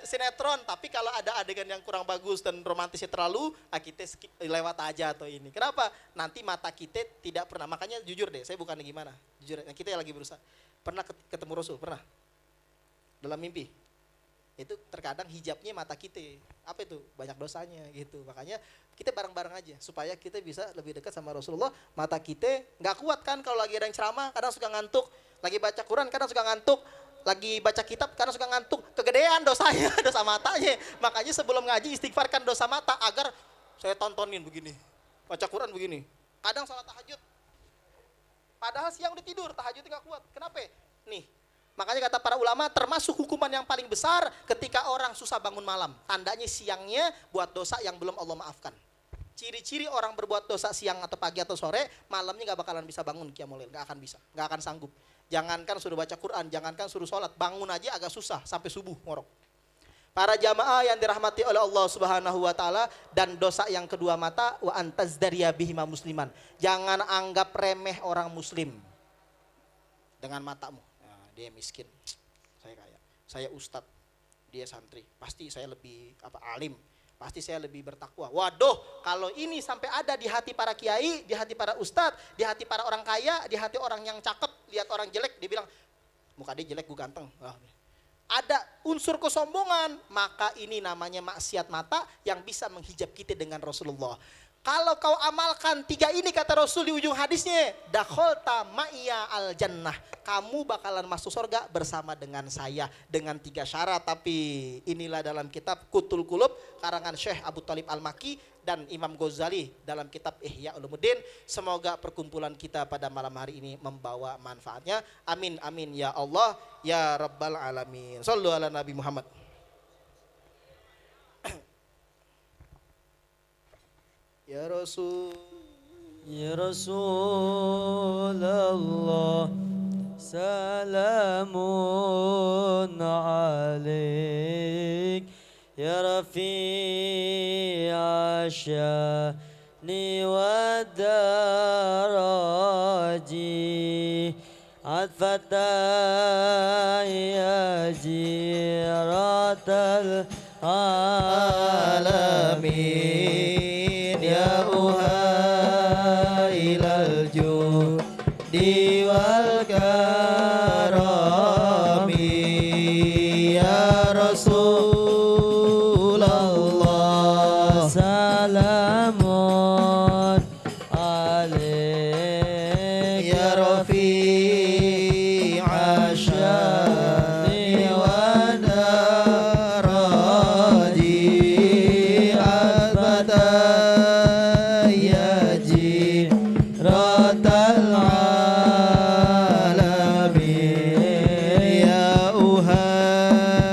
sinetron. Tapi kalau ada adegan yang kurang bagus dan romantisnya terlalu, kita lewat aja atau ini. Kenapa? Nanti mata kita tidak pernah, makanya jujur deh, saya bukan gimana, jujur, kita lagi berusaha. Pernah ketemu Rasul? Pernah? Dalam mimpi? Itu terkadang hijabnya mata kita, apa itu, banyak dosanya gitu. Makanya kita bareng-bareng aja supaya kita bisa lebih dekat sama Rasulullah. Mata kita nggak kuat kan kalau lagi ada yang ceramah, kadang suka ngantuk. Lagi baca Quran kadang suka ngantuk. Lagi baca kitab kadang suka ngantuk. Kegedean dosanya, dosa matanya. Makanya sebelum ngaji istighfarkan dosa mata agar saya tontonin begini, baca Quran begini. Kadang salat tahajud, padahal siang udah tidur, tahajudnya nggak kuat. Kenapa? Nih, makanya kata para ulama, termasuk hukuman yang paling besar ketika orang susah bangun malam. Tandanya siangnya buat dosa yang belum Allah maafkan. Ciri-ciri orang berbuat dosa siang atau pagi atau sore, malamnya gak bakalan bisa bangun qiyamul lail, gak akan bisa, gak akan sanggup. Jangankan suruh baca Quran, jangankan suruh sholat, bangun aja agak susah sampai subuh ngorok. Para jamaah yang dirahmati oleh Allah Subhanahu wa taala, dan dosa yang kedua mata, wa antazdariya bihima musliman. Jangan anggap remeh orang muslim dengan matamu. Dia miskin, saya kaya, saya ustadz, dia santri, pasti saya lebih alim, pasti saya lebih bertakwa. Waduh, kalau ini sampai ada di hati para kiai, di hati para ustadz, di hati para orang kaya, di hati orang yang cakep, lihat orang jelek, dia bilang muka dia jelek, gue ganteng. Ada unsur kesombongan, maka ini namanya maksiat mata yang bisa menghijab kita dengan Rasulullah. Kalau kau amalkan 3 ini kata Rasul di ujung hadisnya, dakhalta ma'iya al jannah. Kamu bakalan masuk surga bersama dengan saya dengan 3 syarat. Tapi inilah dalam kitab Qutul Qulub karangan Syekh Abu Thalib Al-Makki dan Imam Ghazali dalam kitab Ihya Ulumuddin. Semoga perkumpulan kita pada malam hari ini membawa manfaatnya. Amin amin ya Allah ya Rabbal Alamin. Shallu ala Nabi Muhammad. Ya Rasul, Ya Rasulullah, salamun alaik, Ya Rafi'a syani wa daraji, atfata ya jiratal alamin. Ya uhailal judi wal karami, Ya Rasulullah, salamun alaik, Ya Rafi'a syani wa daraji, al-fatah ratal alamin, ya uhailal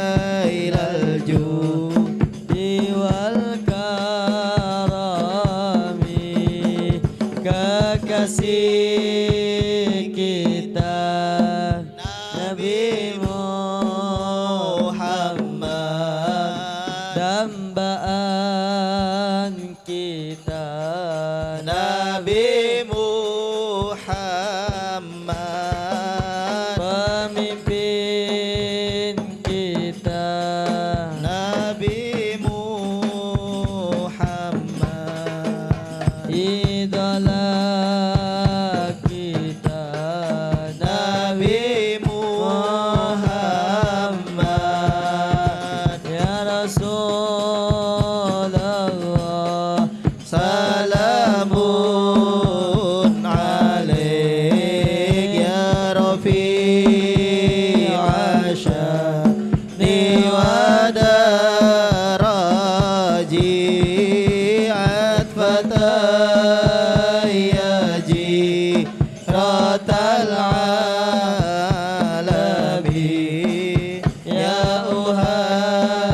judi wal karami, kekasih kita Nabi Muhammad, dambaan kita Nabi Muhammad, pemimpin kita Nabi Muhammad, idola kita Nabi Muhammad, ya Rasulullah, salamun alaik, ya Rafi'a syani wa daraji, atfata ya jiratal alamin, ya uhailal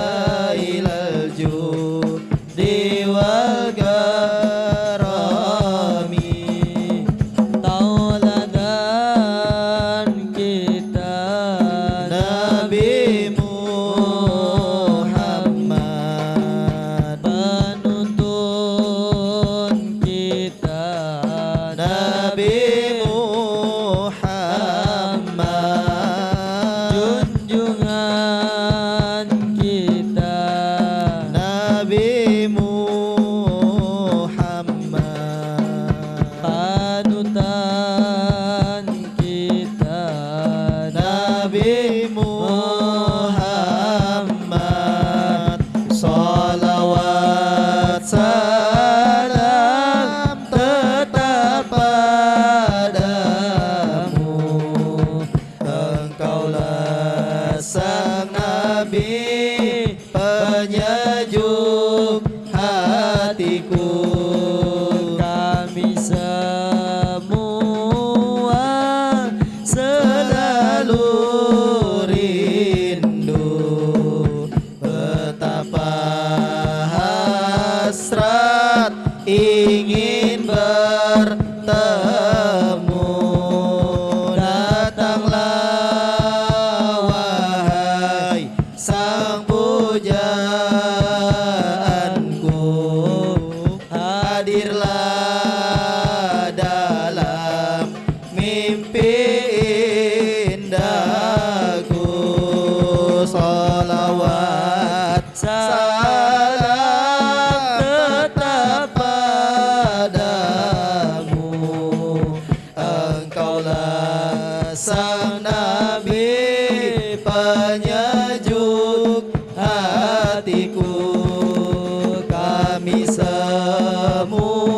judi wal karami, tauladan kita Nabi Muhammad, penuntun kita Nabi Muhammad, junjungan kita Nabi Muhammad, panutan kita Nabi Muhammad, salawat salam tetap padamu, Engkaulah sang Nabi penyejuk hatiku, kami semua selalu rindu, betapa hasrat ingin bertemu. Datanglah wahai sang pujaanku, hadirlah dalam mimpi indahku, salawat salam tetap padamu, Engkaulah sang Nabi penyejuk hatiku, kami semua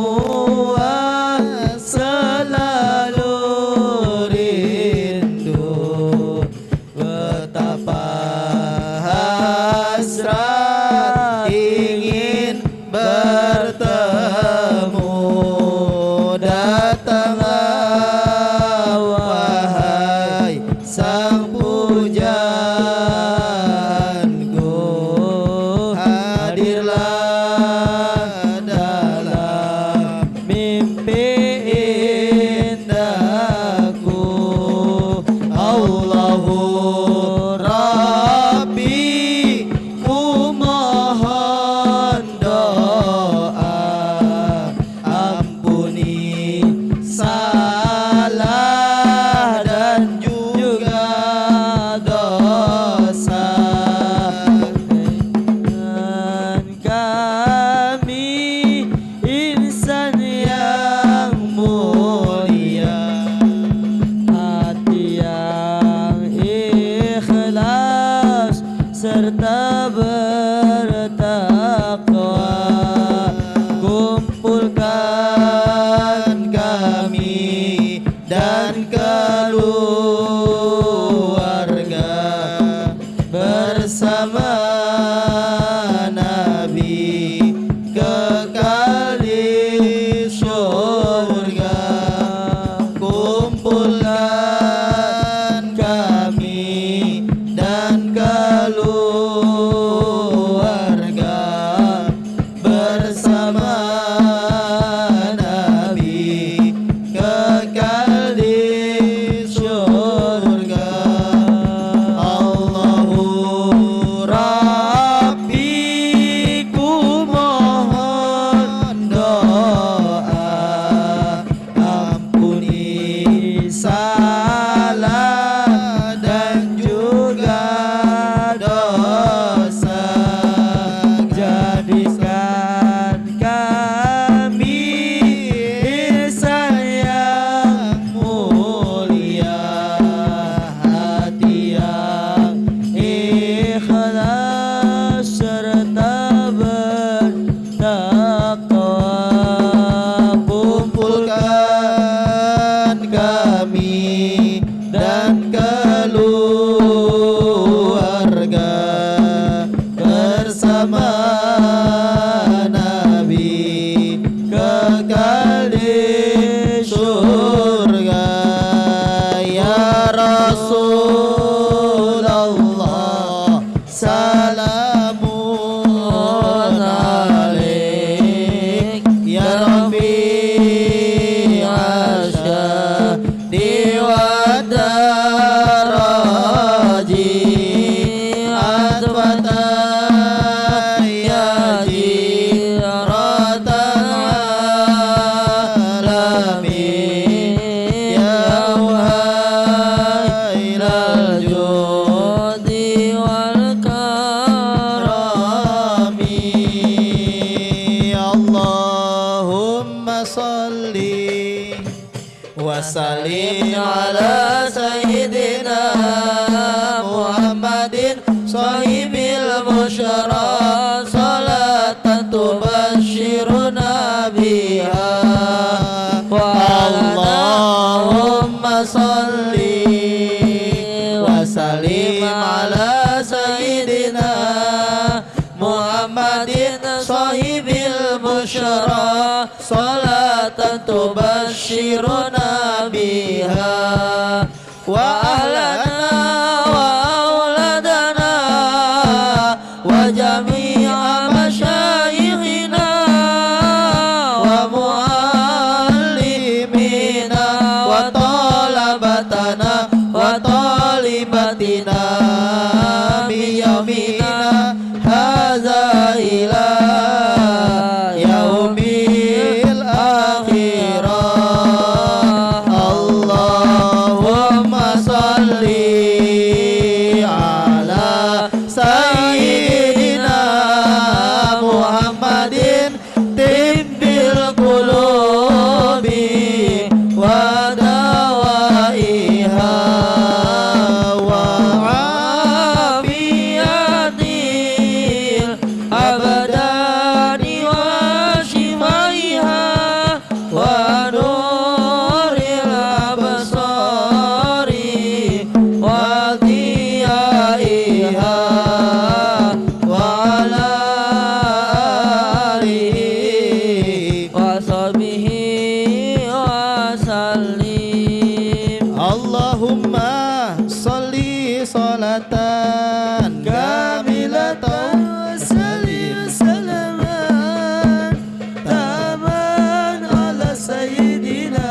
Rasulullah salamun alaik ya Rafi asyadi wa daraji adwatan ya jiratan alamin ya wailal judi wal karami Allahumma salli wa sallim ala sayyidina Muhammadin sahibil musyara salatan tubashiruna biha wa Allahumma salli wa sallim ala sayyidina Muhammadin sahibil musyara salatan tubashiruna biha wa ahlana wa auladana wa jami'a masyayikhina wa muallimina wa talabatana wa talibatina biyamina hadza ila yaumil akhirah Allahumma salli ala sayyidina Muhammadin tibbil qulubi wa dawaiha wa afiyatil abadani wa shifaiha wa nuril absari wa diyaiha wa ala alihi wa sahbihi wa sallim Allahumma salli salatan kamilatan wa sallim salaman taman ala sayyidina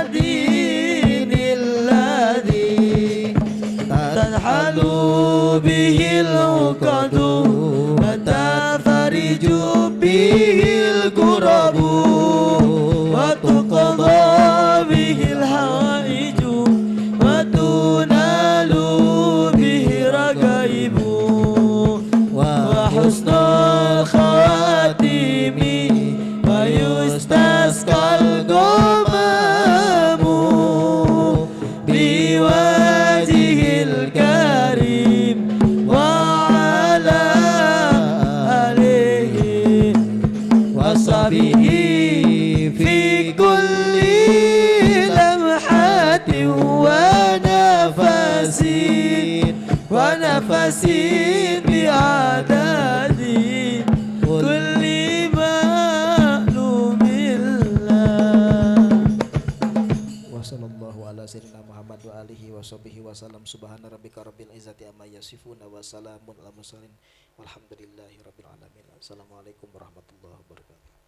Muhammadin alladhi tanhalu bihil uqadu wa tafariju bihil kurabu wa tuqadha bihil hawaiju wa tunalu bihi ragaibu wa husnul khawatimi wa yustasqal ghumamu biwajhil karim wa ala alihi wa sahbihi fi kulli lamhatin wa nafasin bi'adadi kulli ma'lumillah wa sallallahu ala sayyidina Muhammad wa alihi wa sahbihi wa salam subhana rabbika rabbil izzati amma yasifun wa salamun ala mursalin walhamdulillahi rabbil alamin. Assalamualaikum warahmatullahi wabarakatuh.